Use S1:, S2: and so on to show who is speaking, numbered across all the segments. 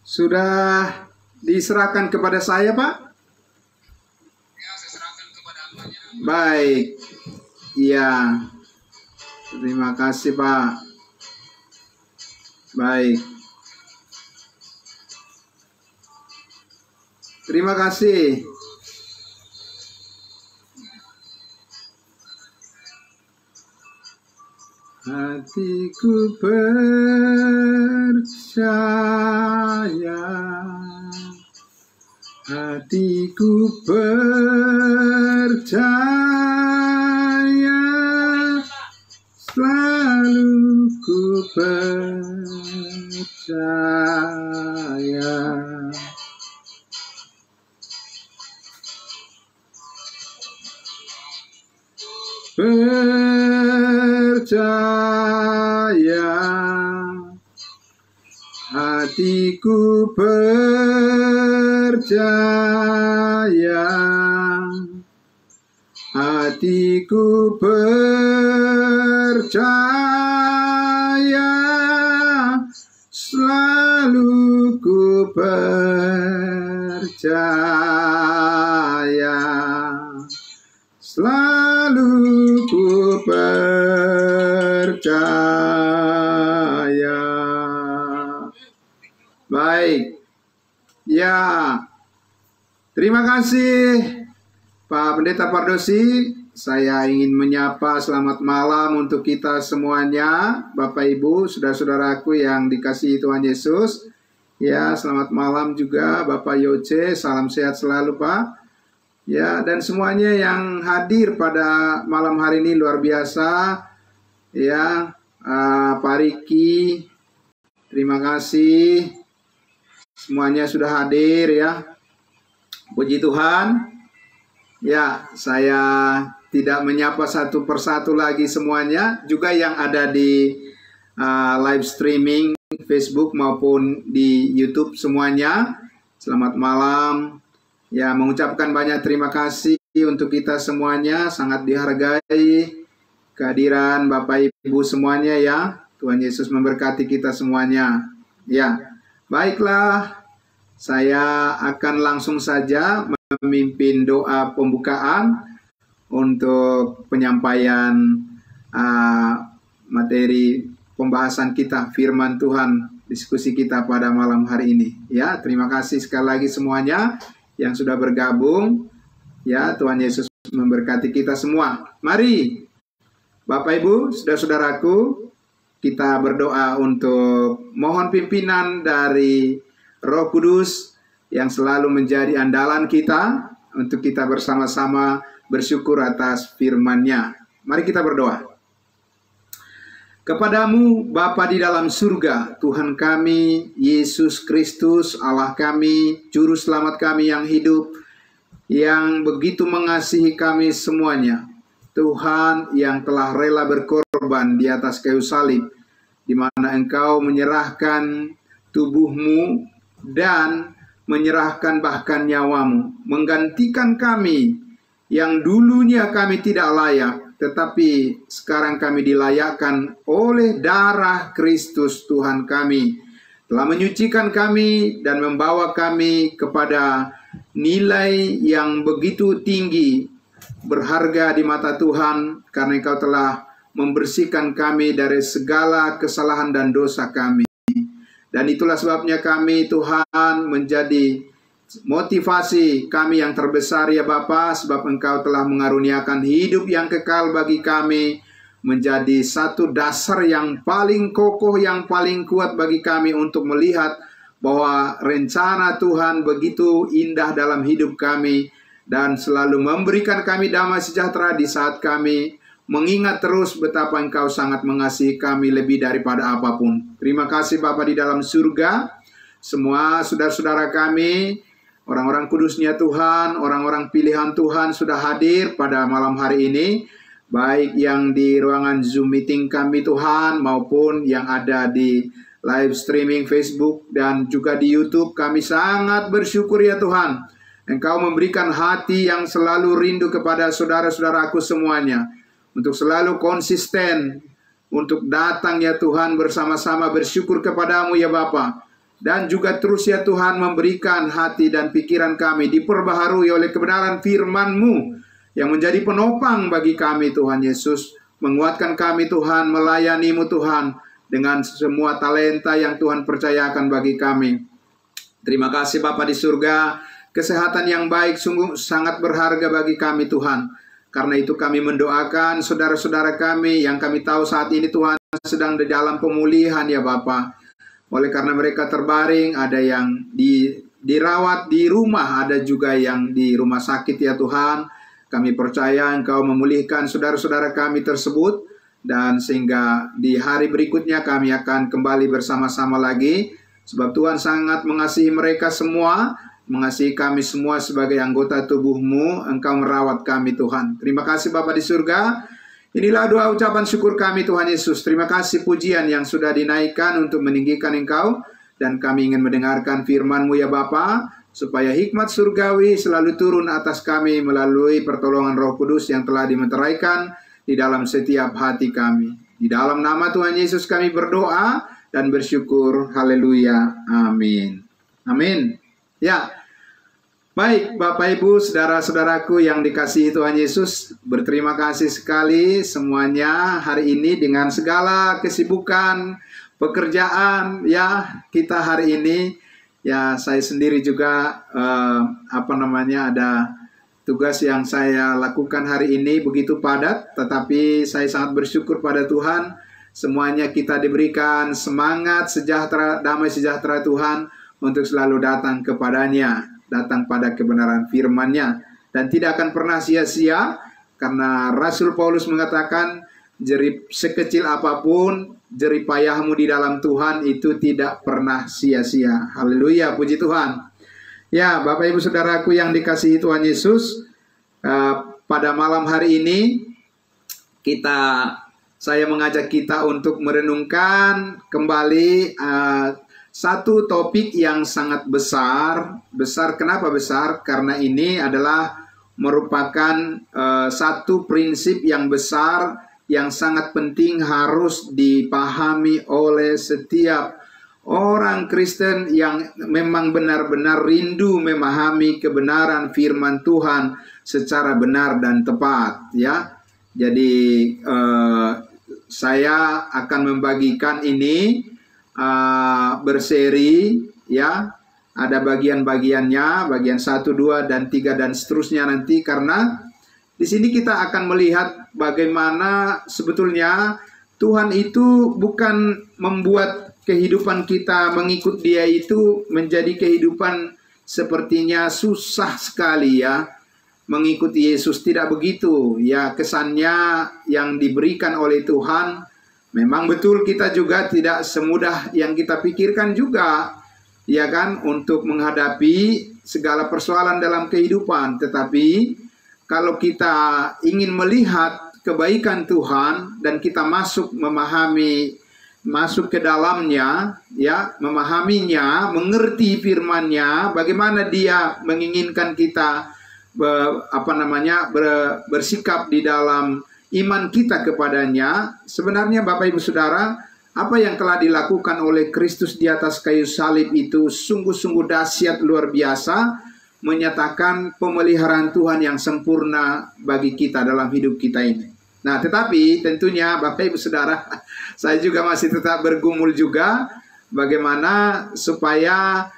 S1: Sudah diserahkan kepada saya, Pak?
S2: Ya, saya serahkan kepada hambanya.
S1: Baik. Iya. Terima kasih, Pak. Baik. Terima kasih. Hatiku percaya, hatiku percaya, selalu ku percaya. Percaya, hatiku percaya, hatiku percaya, selalu ku percaya, selalu ku percaya. Baik. Ya. Terima kasih Pak Pendeta Pardosi. Saya ingin menyapa selamat malam untuk kita semuanya, Bapak Ibu, saudara-saudaraku yang dikasihi Tuhan Yesus. Ya, selamat malam juga Bapak Yoce. Salam sehat selalu, Pak. Ya, dan semuanya yang hadir pada malam hari ini luar biasa. Ya, Pak Riki, terima kasih. Semuanya sudah hadir ya. Puji Tuhan. Ya, saya tidak menyapa satu persatu lagi semuanya. Juga yang ada di live streaming Facebook maupun di YouTube semuanya. Selamat malam. Ya, mengucapkan banyak terima kasih untuk kita semuanya. Sangat dihargai kehadiran Bapak Ibu semuanya ya. Tuhan Yesus memberkati kita semuanya. Ya, baiklah. Saya akan langsung saja memimpin doa pembukaan untuk penyampaian materi pembahasan kita, firman Tuhan, diskusi kita pada malam hari ini. Ya, terima kasih sekali lagi semuanya yang sudah bergabung. Ya, Tuhan Yesus memberkati kita semua. Mari, Bapak Ibu, saudara-saudaraku, kita berdoa untuk mohon pimpinan dari Roh Kudus yang selalu menjadi andalan kita untuk kita bersama-sama bersyukur atas firman-Nya. Mari kita berdoa. Kepadamu Bapa di dalam surga, Tuhan kami, Yesus Kristus, Allah kami, Juru Selamat kami yang hidup, yang begitu mengasihi kami semuanya. Tuhan yang telah rela berkorban di atas kayu salib, di mana Engkau menyerahkan tubuhmu dan menyerahkan bahkan nyawamu, menggantikan kami yang dulunya kami tidak layak, tetapi sekarang kami dilayakkan oleh darah Kristus. Tuhan kami telah menyucikan kami dan membawa kami kepada nilai yang begitu tinggi, berharga di mata Tuhan, karena Engkau telah membersihkan kami dari segala kesalahan dan dosa kami. Dan itulah sebabnya kami, Tuhan, menjadi motivasi kami yang terbesar ya Bapa, sebab Engkau telah mengaruniakan hidup yang kekal bagi kami, menjadi satu dasar yang paling kokoh, yang paling kuat bagi kami untuk melihat bahwa rencana Tuhan begitu indah dalam hidup kami, dan selalu memberikan kami damai sejahtera di saat kami mengingat terus betapa Engkau sangat mengasihi kami lebih daripada apapun. Terima kasih Bapa di dalam surga. Semua saudara-saudara kami, orang-orang kudusnya Tuhan, orang-orang pilihan Tuhan sudah hadir pada malam hari ini. Baik yang di ruangan Zoom meeting kami Tuhan, maupun yang ada di live streaming Facebook dan juga di YouTube. Kami sangat bersyukur ya Tuhan. Engkau memberikan hati yang selalu rindu kepada saudara-saudaraku semuanya, untuk selalu konsisten, untuk datang ya Tuhan bersama-sama bersyukur kepadamu ya Bapa. Dan juga terus ya Tuhan memberikan hati dan pikiran kami diperbaharui oleh kebenaran firman-Mu yang menjadi penopang bagi kami Tuhan Yesus. Menguatkan kami Tuhan, melayani-Mu Tuhan dengan semua talenta yang Tuhan percayakan bagi kami. Terima kasih Bapa di surga, kesehatan yang baik sungguh sangat berharga bagi kami Tuhan. Karena itu kami mendoakan saudara-saudara kami yang kami tahu saat ini Tuhan sedang di dalam pemulihan ya Bapa. Oleh karena mereka terbaring, ada yang dirawat di rumah, ada juga yang di rumah sakit ya Tuhan. Kami percaya Engkau memulihkan saudara-saudara kami tersebut, dan sehingga di hari berikutnya kami akan kembali bersama-sama lagi. Sebab Tuhan sangat mengasihi mereka semua, mengasihi kami semua sebagai anggota tubuh-Mu. Engkau merawat kami Tuhan. Terima kasih Bapa di surga. Inilah doa ucapan syukur kami Tuhan Yesus. Terima kasih pujian yang sudah dinaikkan untuk meninggikan Engkau. Dan kami ingin mendengarkan firman-Mu ya Bapa, supaya hikmat surgawi selalu turun atas kami melalui pertolongan Roh Kudus yang telah dimeteraikan di dalam setiap hati kami. Di dalam nama Tuhan Yesus kami berdoa dan bersyukur. Haleluya. Amin. Amin. Ya. Baik, Bapak Ibu, saudara-saudaraku yang dikasihi Tuhan Yesus, berterima kasih sekali semuanya hari ini dengan segala kesibukan, pekerjaan ya kita hari ini. Ya, saya sendiri juga ada tugas yang saya lakukan hari ini begitu padat, tetapi saya sangat bersyukur pada Tuhan. Semuanya kita diberikan semangat, sejahtera, damai sejahtera Tuhan untuk selalu datang kepadanya, datang pada kebenaran firman-Nya, dan tidak akan pernah sia-sia, karena Rasul Paulus mengatakan, jerih sekecil apapun, jerih payahmu di dalam Tuhan itu tidak pernah sia-sia. Haleluya, puji Tuhan. Ya, Bapak Ibu Saudaraku yang dikasihi Tuhan Yesus, pada malam hari ini saya mengajak kita untuk merenungkan kembali satu topik yang sangat besar. Besar, kenapa besar? Karena ini adalah merupakan satu prinsip yang besar, yang sangat penting harus dipahami oleh setiap orang Kristen yang memang benar-benar rindu memahami kebenaran firman Tuhan secara benar dan tepat. Ya, jadi saya akan membagikan ini berseri ya, ada bagian-bagiannya, bagian 1, 2, dan 3 dan seterusnya nanti, karena di sini kita akan melihat bagaimana sebetulnya Tuhan itu bukan membuat kehidupan kita mengikut Dia itu menjadi kehidupan sepertinya susah sekali ya. Mengikuti Yesus tidak begitu ya, kesannya yang diberikan oleh Tuhan. Memang betul kita juga tidak semudah yang kita pikirkan juga, ya kan, untuk menghadapi segala persoalan dalam kehidupan. Tetapi kalau kita ingin melihat kebaikan Tuhan dan kita masuk ke dalamnya, ya, memahaminya, mengerti firman-Nya, bagaimana Dia menginginkan kita bersikap di dalam iman kita kepadanya. Sebenarnya Bapak Ibu Saudara, apa yang telah dilakukan oleh Kristus di atas kayu salib itu sungguh-sungguh dahsyat, luar biasa, menyatakan pemeliharaan Tuhan yang sempurna bagi kita dalam hidup kita ini. Nah, tetapi tentunya Bapak Ibu Saudara, saya juga masih tetap bergumul juga bagaimana supaya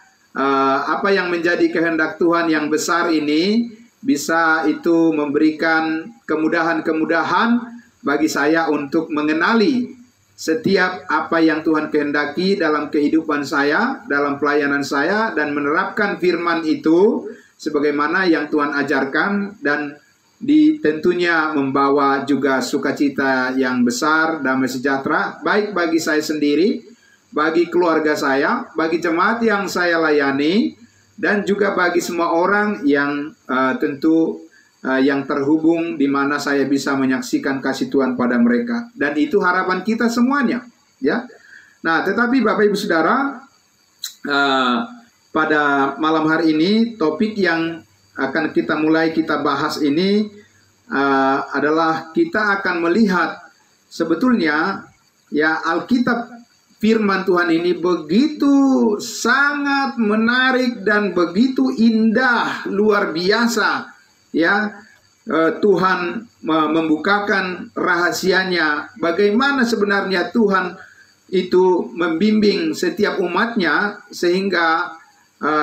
S1: apa yang menjadi kehendak Tuhan yang besar ini bisa itu memberikan kemudahan-kemudahan bagi saya untuk mengenali setiap apa yang Tuhan kehendaki dalam kehidupan saya, dalam pelayanan saya, dan menerapkan firman itu sebagaimana yang Tuhan ajarkan, dan tentunya membawa juga sukacita yang besar, damai sejahtera, baik bagi saya sendiri, bagi keluarga saya, bagi jemaat yang saya layani, dan juga bagi semua orang yang yang terhubung di mana saya bisa menyaksikan kasih Tuhan pada mereka. Dan itu harapan kita semuanya, ya. Nah, tetapi Bapak Ibu Saudara, pada malam hari ini topik yang akan kita bahas ini adalah kita akan melihat sebetulnya ya Alkitab firman Tuhan ini begitu sangat menarik dan begitu indah, luar biasa. Ya, Tuhan membukakan rahasianya, bagaimana sebenarnya Tuhan itu membimbing setiap umatnya sehingga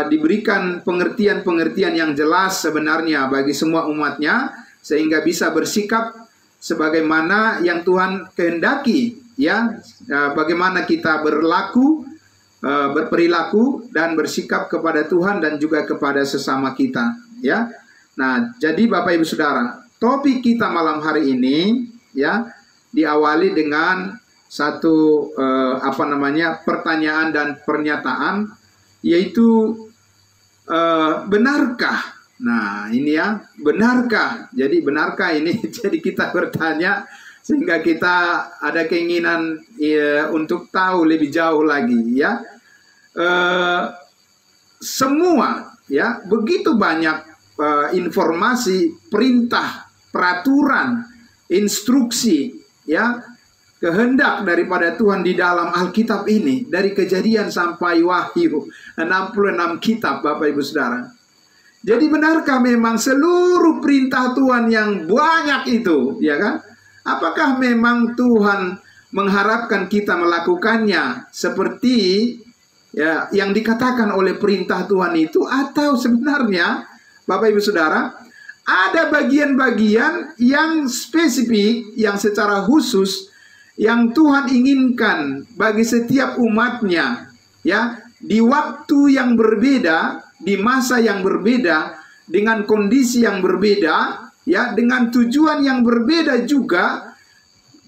S1: diberikan pengertian-pengertian yang jelas sebenarnya bagi semua umatnya, sehingga bisa bersikap sebagaimana yang Tuhan kehendaki, ya, bagaimana kita berperilaku dan bersikap kepada Tuhan dan juga kepada sesama kita, ya. Nah, jadi Bapak Ibu Saudara, topik kita malam hari ini, ya, diawali dengan satu pertanyaan dan pernyataan, yaitu benarkah? Nah, ini ya, benarkah? Jadi benarkah ini? Jadi kita bertanya sehingga kita ada keinginan untuk tahu lebih jauh lagi, ya. Semua, ya, begitu banyak informasi, perintah, peraturan, instruksi, ya, kehendak daripada Tuhan di dalam Alkitab ini, dari Kejadian sampai Wahyu, 66 kitab, Bapak Ibu Saudara. Jadi benarkah memang seluruh perintah Tuhan yang banyak itu, ya kan? Apakah memang Tuhan mengharapkan kita melakukannya seperti, ya, yang dikatakan oleh perintah Tuhan itu, atau sebenarnya Bapak Ibu Saudara, ada bagian-bagian yang spesifik, yang secara khusus, yang Tuhan inginkan bagi setiap umatnya, ya, di waktu yang berbeda, di masa yang berbeda, dengan kondisi yang berbeda, ya, dengan tujuan yang berbeda juga,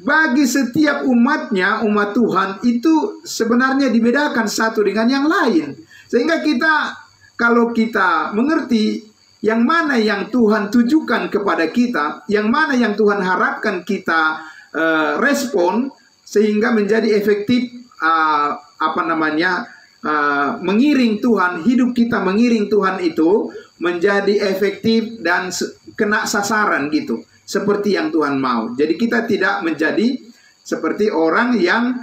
S1: bagi setiap umatnya, umat Tuhan itu sebenarnya dibedakan satu dengan yang lain. Sehingga kita, kalau kita mengerti yang mana yang Tuhan tujukan kepada kita, yang mana yang Tuhan harapkan kita respon, sehingga menjadi efektif mengiring Tuhan, hidup kita mengiring Tuhan itu menjadi efektif dan kena sasaran gitu, seperti yang Tuhan mau. Jadi kita tidak menjadi seperti orang yang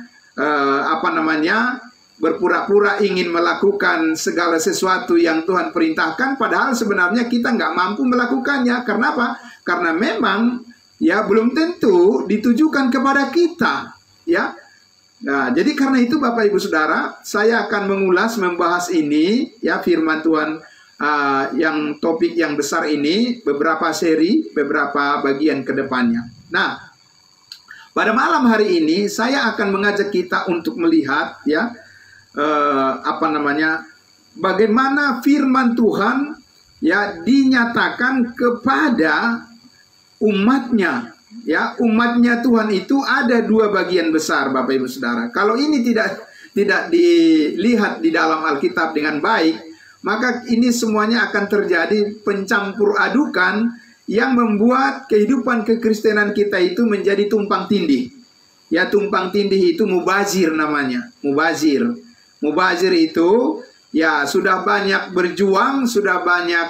S1: berpura-pura ingin melakukan segala sesuatu yang Tuhan perintahkan, padahal sebenarnya kita nggak mampu melakukannya. Karena apa? Karena memang, ya, belum tentu ditujukan kepada kita, ya. Nah, jadi karena itu Bapak Ibu Saudara, saya akan membahas ini, ya, firman Tuhan yang topik yang besar ini, beberapa seri, beberapa bagian ke depannya. Nah, pada malam hari ini saya akan mengajak kita untuk melihat, ya, bagaimana firman Tuhan, ya, dinyatakan kepada umatnya, ya. Umatnya Tuhan itu ada dua bagian besar, Bapak Ibu Saudara. Kalau ini tidak dilihat di dalam Alkitab dengan baik, maka ini semuanya akan terjadi pencampur adukan yang membuat kehidupan kekristenan kita itu menjadi tumpang tindih. Ya, tumpang tindih itu mubazir namanya, mubazir. Mubazir itu, ya, sudah banyak berjuang, sudah banyak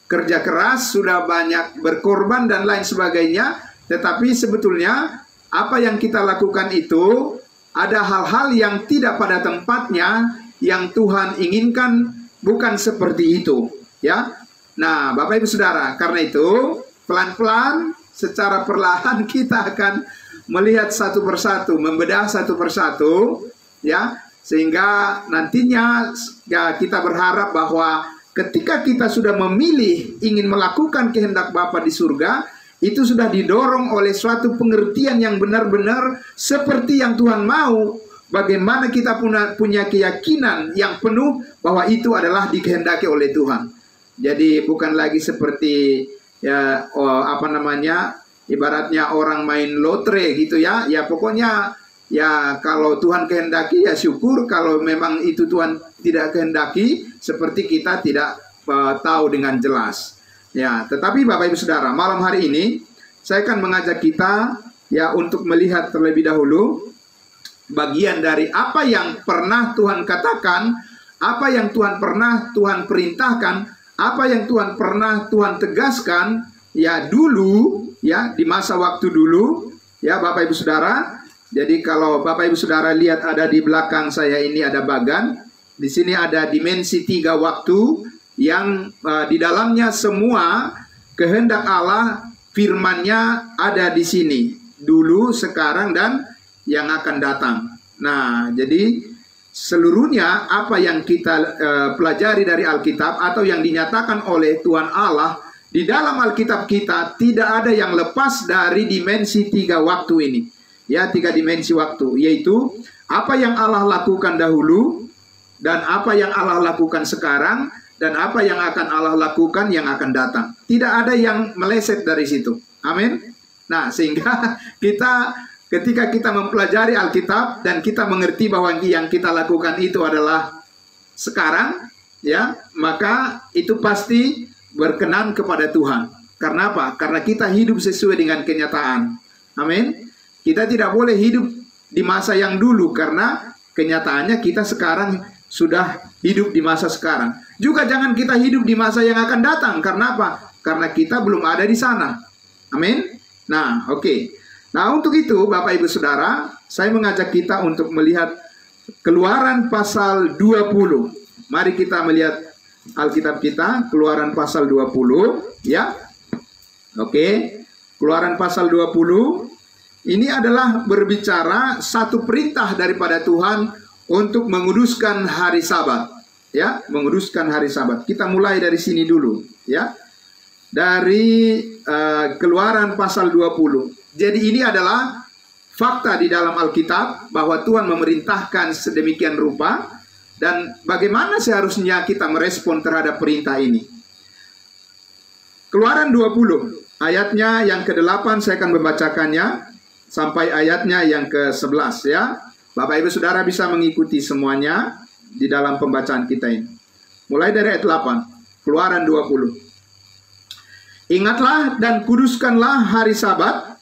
S1: kerja keras, sudah banyak berkorban dan lain sebagainya. Tetapi sebetulnya apa yang kita lakukan itu ada hal-hal yang tidak pada tempatnya, yang Tuhan inginkan bukan seperti itu, ya. Nah, Bapak Ibu Saudara, karena itu pelan-pelan, secara perlahan kita akan melihat satu persatu, membedah satu persatu, ya. Sehingga nantinya, ya, kita berharap bahwa ketika kita sudah memilih ingin melakukan kehendak Bapa di surga, itu sudah didorong oleh suatu pengertian yang benar-benar seperti yang Tuhan mau. Bagaimana kita punya keyakinan yang penuh bahwa itu adalah dikehendaki oleh Tuhan. Jadi bukan lagi seperti, ya, ibaratnya orang main lotre gitu, ya. Ya pokoknya, ya, kalau Tuhan kehendaki ya syukur, kalau memang itu Tuhan tidak kehendaki, seperti kita tidak tahu dengan jelas. Ya, tetapi Bapak Ibu Saudara, malam hari ini saya akan mengajak kita, ya, untuk melihat terlebih dahulu bagian dari apa yang pernah Tuhan katakan, apa yang pernah Tuhan perintahkan, apa yang pernah Tuhan tegaskan, ya, dulu, ya, di masa waktu dulu, ya, Bapak Ibu Saudara, Jadi kalau Bapak Ibu Saudara lihat ada di belakang saya ini ada bagan. Di sini ada dimensi 3 waktu yang di dalamnya semua kehendak Allah, firman-Nya ada di sini. Dulu, sekarang, dan yang akan datang. Nah, jadi seluruhnya apa yang kita pelajari dari Alkitab atau yang dinyatakan oleh Tuhan Allah di dalam Alkitab kita tidak ada yang lepas dari dimensi 3 waktu ini. Ya, 3 dimensi waktu, yaitu apa yang Allah lakukan dahulu, dan apa yang Allah lakukan sekarang, dan apa yang akan Allah lakukan yang akan datang. Tidak ada yang meleset dari situ. Amin. Nah, sehingga ketika kita mempelajari Alkitab dan kita mengerti bahwa yang kita lakukan itu adalah sekarang, ya, maka itu pasti berkenan kepada Tuhan. Karena apa? Karena kita hidup sesuai dengan kenyataan. Amin. Kita tidak boleh hidup di masa yang dulu, karena kenyataannya kita sekarang sudah hidup di masa sekarang. Juga jangan kita hidup di masa yang akan datang. Karena apa? Karena kita belum ada di sana. Amin. Nah, oke. Nah, untuk itu Bapak Ibu Saudara, saya mengajak kita untuk melihat Keluaran pasal 20. Mari kita melihat Alkitab kita, Keluaran pasal 20, ya. Oke. Keluaran pasal 20. Ini adalah berbicara satu perintah daripada Tuhan untuk menguduskan hari Sabat, ya, menguduskan hari Sabat. Kita mulai dari sini dulu, ya. Dari Keluaran pasal 20. Jadi ini adalah fakta di dalam Alkitab bahwa Tuhan memerintahkan sedemikian rupa, dan bagaimana seharusnya kita merespon terhadap perintah ini. Keluaran 20, ayatnya yang ke-8 saya akan membacakannya sampai ayatnya yang ke-11, ya. Bapak Ibu Saudara bisa mengikuti semuanya di dalam pembacaan kita ini. Mulai dari ayat 8, Keluaran 20. Ingatlah dan kuduskanlah hari Sabat.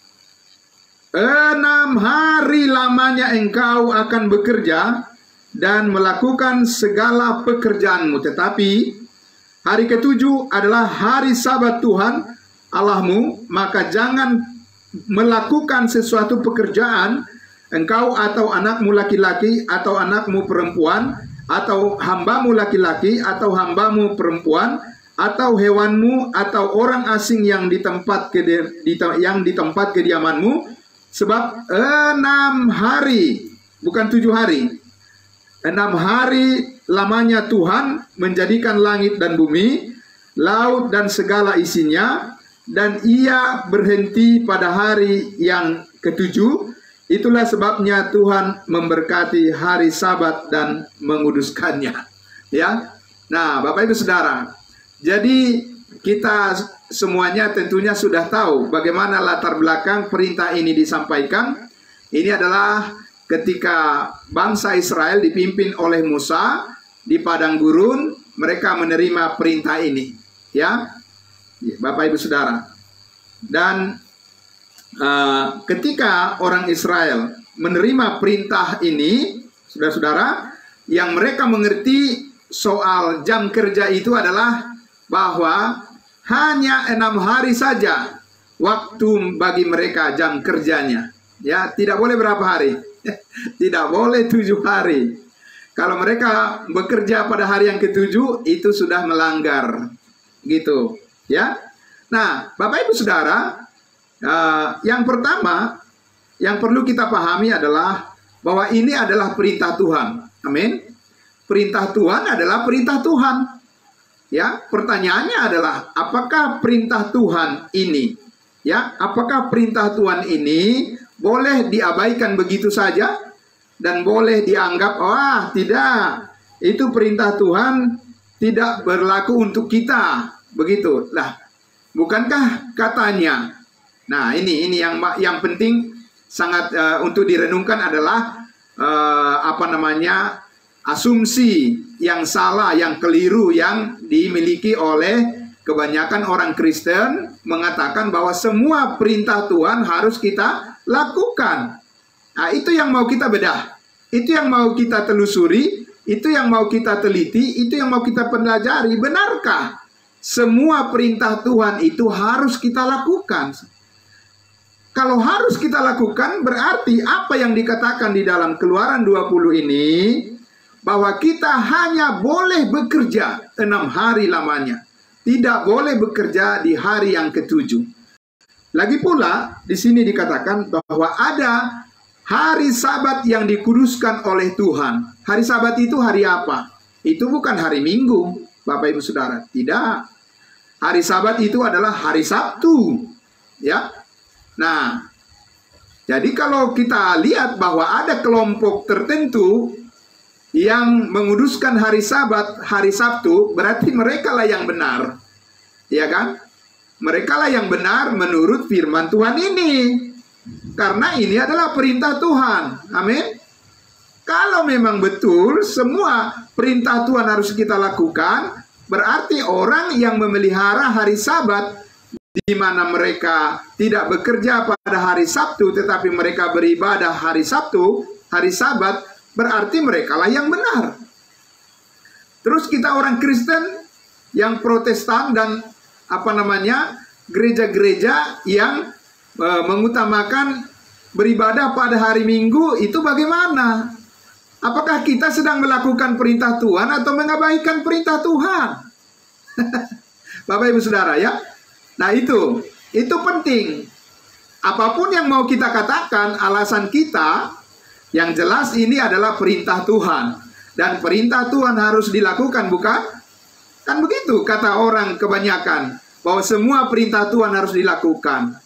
S1: 6 hari lamanya engkau akan bekerja dan melakukan segala pekerjaanmu. Tetapi hari ke-7 adalah hari Sabat Tuhan Allahmu, maka jangan melakukan sesuatu pekerjaan engkau atau anakmu laki-laki atau anakmu perempuan atau hambamu laki-laki atau hambamu perempuan atau hewanmu atau orang asing yang di tempat kediamanmu, sebab 6 hari, bukan 7 hari, 6 hari lamanya Tuhan menjadikan langit dan bumi, laut dan segala isinya, dan ia berhenti pada hari yang ke-7. Itulah sebabnya Tuhan memberkati hari Sabat dan menguduskannya. Ya. Nah, Bapak Ibu Saudara, jadi kita semuanya tentunya sudah tahu bagaimana latar belakang perintah ini disampaikan. Ini adalah ketika bangsa Israel dipimpin oleh Musa di padang gurun, mereka menerima perintah ini. Ya. Bapak Ibu Saudara, dan ketika orang Israel menerima perintah ini, saudara-saudara, yang mereka mengerti soal jam kerja itu adalah bahwa hanya 6 hari saja waktu bagi mereka jam kerjanya. Ya, tidak boleh berapa hari? Tidak boleh 7 hari. Kalau mereka bekerja pada hari yang ke-7, itu sudah melanggar. Gitu. Ya, nah, Bapak Ibu Saudara, yang pertama yang perlu kita pahami adalah bahwa ini adalah perintah Tuhan. Amin. Perintah Tuhan adalah perintah Tuhan. Ya, pertanyaannya adalah apakah perintah Tuhan ini, ya, apakah perintah Tuhan ini boleh diabaikan begitu saja dan boleh dianggap wah tidak, itu perintah Tuhan tidak berlaku untuk kita. Begitu. Lah, bukankah katanya? Nah, ini yang penting sangat untuk direnungkan adalah asumsi yang salah, yang keliru yang dimiliki oleh kebanyakan orang Kristen, mengatakan bahwa semua perintah Tuhan harus kita lakukan. Nah, itu yang mau kita bedah. Itu yang mau kita telusuri, itu yang mau kita teliti, itu yang mau kita pelajari. Benarkah semua perintah Tuhan itu harus kita lakukan? kalau harus kita lakukan, berarti apa yang dikatakan di dalam Keluaran 20 ini, bahwa kita hanya boleh bekerja 6 hari lamanya. Tidak boleh bekerja di hari yang ke-7. Lagi pula, di sini dikatakan bahwa ada hari Sabat yang dikuduskan oleh Tuhan. Hari Sabat itu hari apa? Itu bukan hari Minggu, Bapak Ibu Saudara. Tidak. Hari Sabat itu adalah hari Sabtu. Ya. Nah, jadi kalau kita lihat bahwa ada kelompok tertentu yang menguduskan hari Sabat, hari Sabtu, berarti mereka lah yang benar. Ya kan? Mereka lah yang benar menurut firman Tuhan ini. Karena ini adalah perintah Tuhan. Amin. Kalau memang betul semua perintah Tuhan harus kita lakukan, berarti orang yang memelihara hari Sabat, di mana mereka tidak bekerja pada hari Sabtu, tetapi mereka beribadah hari Sabtu, hari Sabat, berarti mereka lah yang benar. Terus kita orang Kristen yang Protestan dan gereja-gereja yang mengutamakan beribadah pada hari Minggu, itu bagaimana? Apakah kita sedang melakukan perintah Tuhan atau mengabaikan perintah Tuhan? Bapak Ibu Saudara ya. Nah itu penting. Apapun yang mau kita katakan, alasan kita, yang jelas ini adalah perintah Tuhan. Dan perintah Tuhan harus dilakukan, bukan? Kan begitu kata orang kebanyakan, bahwa semua perintah Tuhan harus dilakukan.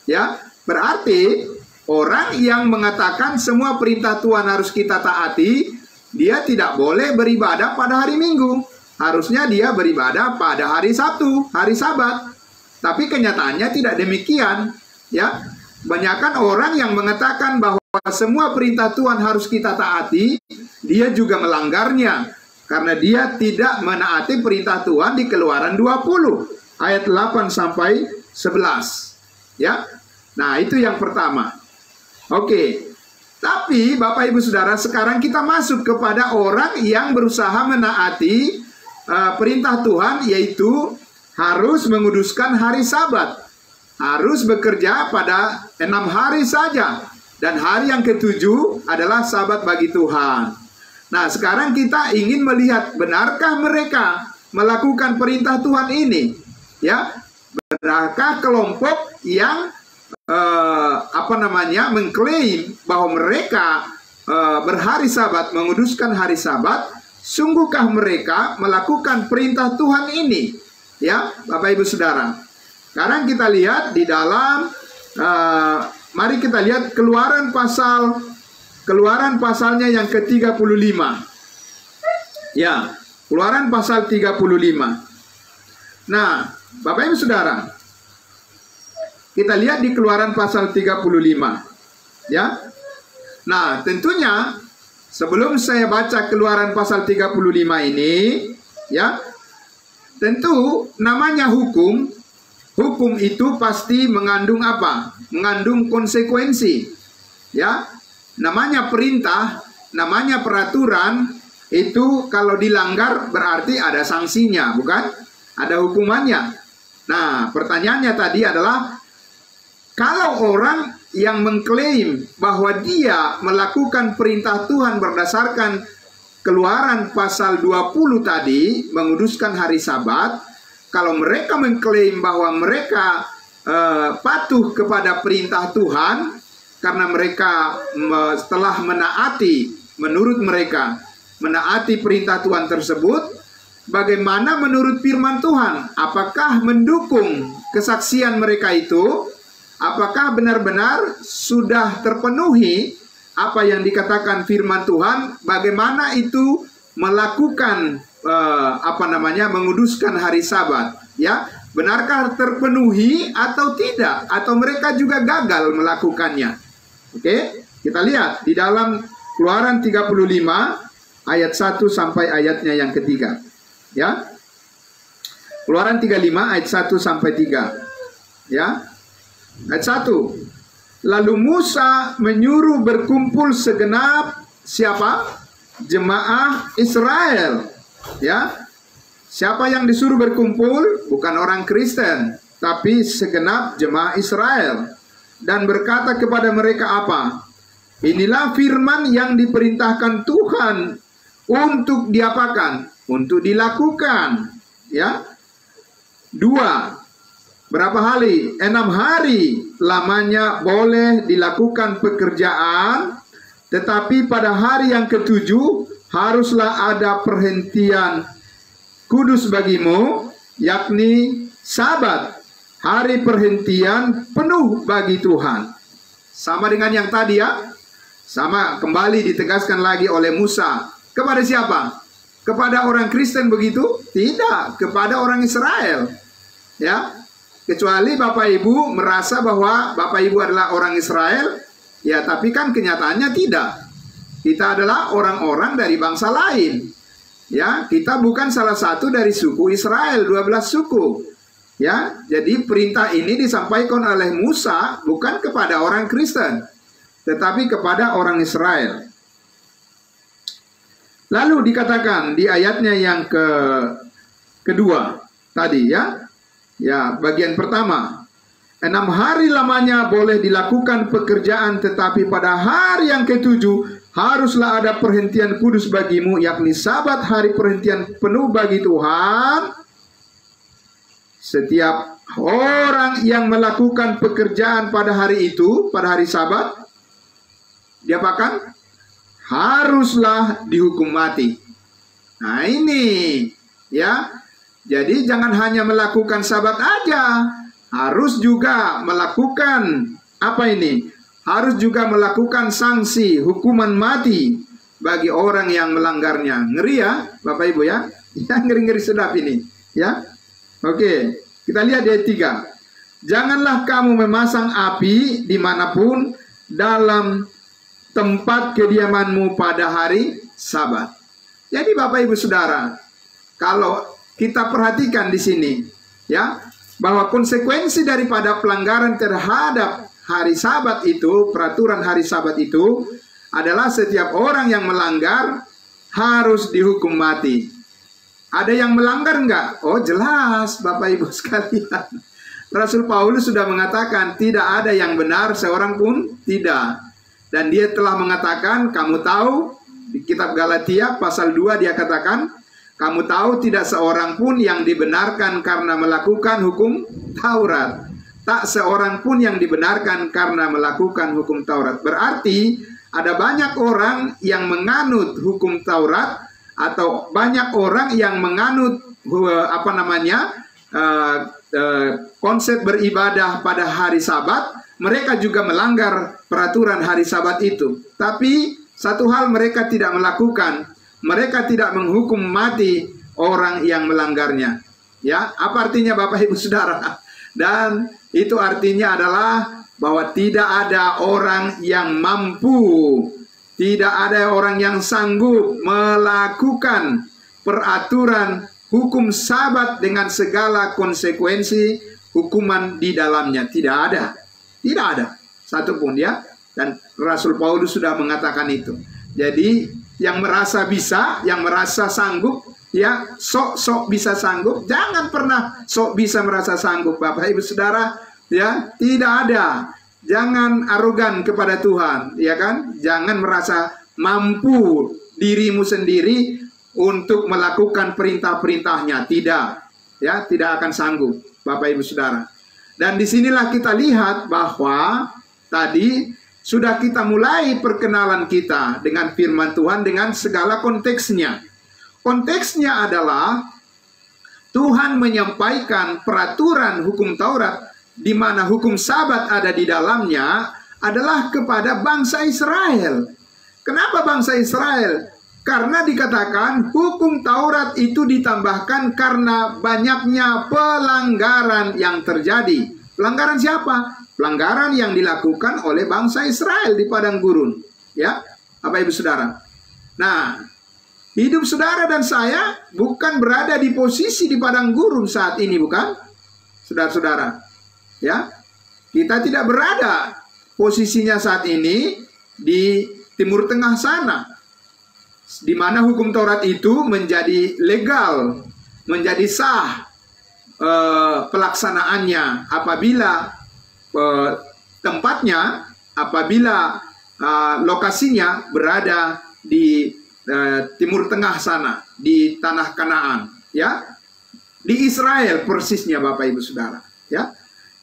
S1: Ya, berarti orang yang mengatakan semua perintah Tuhan harus kita taati, dia tidak boleh beribadah pada hari Minggu. Harusnya dia beribadah pada hari Sabtu, hari Sabat. Tapi kenyataannya tidak demikian, ya. Banyakan orang yang mengatakan bahwa semua perintah Tuhan harus kita taati, dia juga melanggarnya karena dia tidak menaati perintah Tuhan di Keluaran 20 ayat 8 sampai 11. Ya. Nah, itu yang pertama. Oke. Tapi Bapak Ibu Saudara, sekarang kita masuk kepada orang yang berusaha menaati perintah Tuhan, yaitu harus menguduskan hari Sabat. Harus bekerja pada 6 hari saja. Dan hari yang ke-7 adalah Sabat bagi Tuhan. Nah, sekarang kita ingin melihat, benarkah mereka melakukan perintah Tuhan ini? Ya, benarkah kelompok yang mengklaim bahwa mereka berhari Sabat, menguduskan hari Sabat? Sungguhkah mereka melakukan perintah Tuhan ini? Ya, Bapak Ibu Saudara. Sekarang kita lihat di dalam mari kita lihat Keluaran pasalnya yang ke-35. Ya, Keluaran pasal 35. Nah, Bapak Ibu Saudara, kita lihat di Keluaran pasal 35. Ya. Nah, tentunya sebelum saya baca Keluaran pasal 35 ini, ya, tentu namanya hukum itu pasti mengandung apa? Mengandung konsekuensi. Ya. Namanya perintah, namanya peraturan, itu kalau dilanggar berarti ada sanksinya, bukan? Ada hukumannya. Nah, pertanyaannya tadi adalah, kalau orang yang mengklaim bahwa dia melakukan perintah Tuhan berdasarkan Keluaran pasal 20 tadi, menguduskan hari Sabat, kalau mereka mengklaim bahwa mereka patuh kepada perintah Tuhan, karena mereka setelah menaati, menurut mereka, menaati perintah Tuhan tersebut, bagaimana menurut firman Tuhan? Apakah mendukung kesaksian mereka itu? Apakah benar-benar sudah terpenuhi apa yang dikatakan firman Tuhan? Bagaimana itu melakukan menguduskan hari Sabat? Ya, benarkah terpenuhi atau tidak? Atau mereka juga gagal melakukannya? Oke, kita lihat di dalam Keluaran 35 ayat 1 sampai ayatnya yang ketiga. Ya. Keluaran 35 ayat 1 sampai 3. Ya. Ayat 1. Lalu Musa menyuruh berkumpul segenap siapa? Jemaah Israel. Ya. Siapa yang disuruh berkumpul? Bukan orang Kristen, tapi segenap jemaah Israel. dan berkata kepada mereka apa? Inilah firman yang diperintahkan Tuhan untuk diapakan? Untuk dilakukan. Ya. 2. Berapa hari? 6 hari lamanya boleh dilakukan pekerjaan, tetapi pada hari yang ke-7 haruslah ada perhentian kudus bagimu, yakni Sabat, hari perhentian penuh bagi Tuhan. Sama dengan yang tadi ya. Sama, kembali ditegaskan lagi oleh Musa. Kepada siapa? Kepada orang Kristen begitu? Tidak, kepada orang Israel. Ya. Kecuali Bapak Ibu merasa bahwa Bapak Ibu adalah orang Israel, ya, tapi kan kenyataannya tidak. Kita adalah orang-orang dari bangsa lain. Ya, kita bukan salah satu dari suku Israel, 12 suku. Ya, jadi perintah ini disampaikan oleh Musa bukan kepada orang Kristen, tetapi kepada orang Israel. Lalu dikatakan di ayatnya yang kedua tadi ya. Ya, bagian pertama. 6 hari lamanya boleh dilakukan pekerjaan, tetapi pada hari yang ke-7 haruslah ada perhentian kudus bagimu, yakni Sabat, hari perhentian penuh bagi Tuhan. Setiap orang yang melakukan pekerjaan pada hari itu, pada hari Sabat, diapakan? Haruslah dihukum mati. Nah ini, ya. Jadi jangan hanya melakukan Sabat aja, harus juga melakukan apa ini? Harus juga melakukan sanksi hukuman mati bagi orang yang melanggarnya. Ngeri ya, Bapak Ibu ya? Ya, ngeri-ngeri sedap ini, ya. Oke, kita lihat di ayat 3. Janganlah kamu memasang api dimanapun dalam tempat kediamanmu pada hari Sabat. Jadi Bapak Ibu Saudara, kalau kita perhatikan di sini, ya, bahwa konsekuensi daripada pelanggaran terhadap hari Sabat itu, peraturan hari Sabat itu, adalah setiap orang yang melanggar harus dihukum mati. Ada yang melanggar enggak? Oh jelas Bapak Ibu sekalian. Rasul Paulus sudah mengatakan tidak ada yang benar seorang pun tidak. Dan dia telah mengatakan, kamu tahu, di kitab Galatia pasal 2 dia katakan, kamu tahu tidak seorang pun yang dibenarkan karena melakukan hukum Taurat. Tak seorang pun yang dibenarkan karena melakukan hukum Taurat. Berarti ada banyak orang yang menganut hukum Taurat, atau banyak orang yang menganut konsep beribadah pada hari Sabat. Mereka juga melanggar peraturan hari Sabat itu. Tapi satu hal mereka tidak melakukan, mereka tidak menghukum mati orang yang melanggarnya. Ya, apa artinya Bapak Ibu Saudara? Dan itu artinya adalah bahwa tidak ada orang yang mampu, tidak ada orang yang sanggup melakukan peraturan hukum Sabat dengan segala konsekuensi hukuman di dalamnya. Tidak ada. Tidak ada satupun ya. Dan Rasul Paulus sudah mengatakan itu. Jadi yang merasa bisa, yang merasa sanggup, ya sok-sok bisa sanggup, jangan pernah sok bisa merasa sanggup Bapak Ibu Saudara, ya, tidak ada. Jangan arogan kepada Tuhan, ya kan? Jangan merasa mampu dirimu sendiri untuk melakukan perintah-perintahnya, tidak. Ya, tidak akan sanggup Bapak Ibu Saudara. Dan disinilah kita lihat bahwa tadi sudah kita mulai perkenalan kita dengan firman Tuhan dengan segala konteksnya. Konteksnya adalah Tuhan menyampaikan peraturan hukum Taurat di mana hukum Sabat ada di dalamnya adalah kepada bangsa Israel. Kenapa bangsa Israel? Karena dikatakan hukum Taurat itu ditambahkan karena banyaknya pelanggaran yang terjadi. Pelanggaran siapa? Pelanggaran yang dilakukan oleh bangsa Israel di padang gurun. Ya, Bapak Ibu Saudara. Nah, hidup saudara dan saya bukan berada di posisi di padang gurun saat ini, bukan? Saudara-saudara. Ya, kita tidak berada posisinya saat ini di Timur Tengah sana, di mana hukum Taurat itu menjadi legal, menjadi sah pelaksanaannya apabila tempatnya apabila lokasinya berada di Timur Tengah sana, di tanah Kanaan, ya, di Israel persisnya, Bapak Ibu Saudara, ya.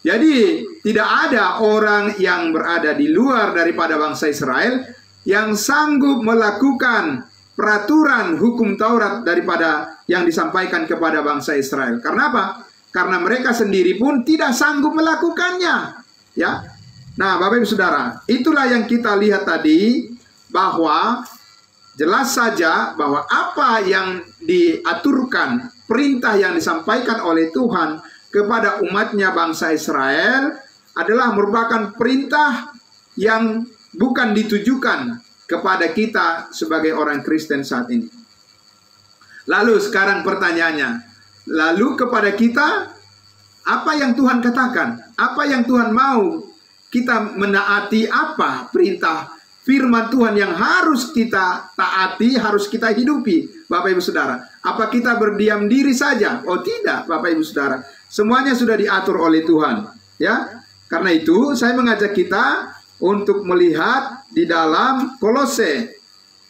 S1: Jadi tidak ada orang yang berada di luar daripada bangsa Israel yang sanggup melakukan peraturan hukum Taurat daripada yang disampaikan kepada bangsa Israel. Karena apa? Karena mereka sendiri pun tidak sanggup melakukannya, ya. Nah, Bapak Ibu Saudara, itulah yang kita lihat tadi, bahwa jelas saja bahwa apa yang diaturkan, perintah yang disampaikan oleh Tuhan kepada umatnya bangsa Israel adalah merupakan perintah yang bukan ditujukan kepada kita sebagai orang Kristen saat ini. Lalu sekarang pertanyaannya, lalu kepada kita, apa yang Tuhan katakan? Apa yang Tuhan mau? Kita menaati apa perintah firman Tuhan yang harus kita taati, harus kita hidupi, Bapak Ibu Saudara? Apa kita berdiam diri saja? Oh tidak, Bapak Ibu Saudara. Semuanya sudah diatur oleh Tuhan, ya. Karena itu saya mengajak kita untuk melihat di dalam Kolose.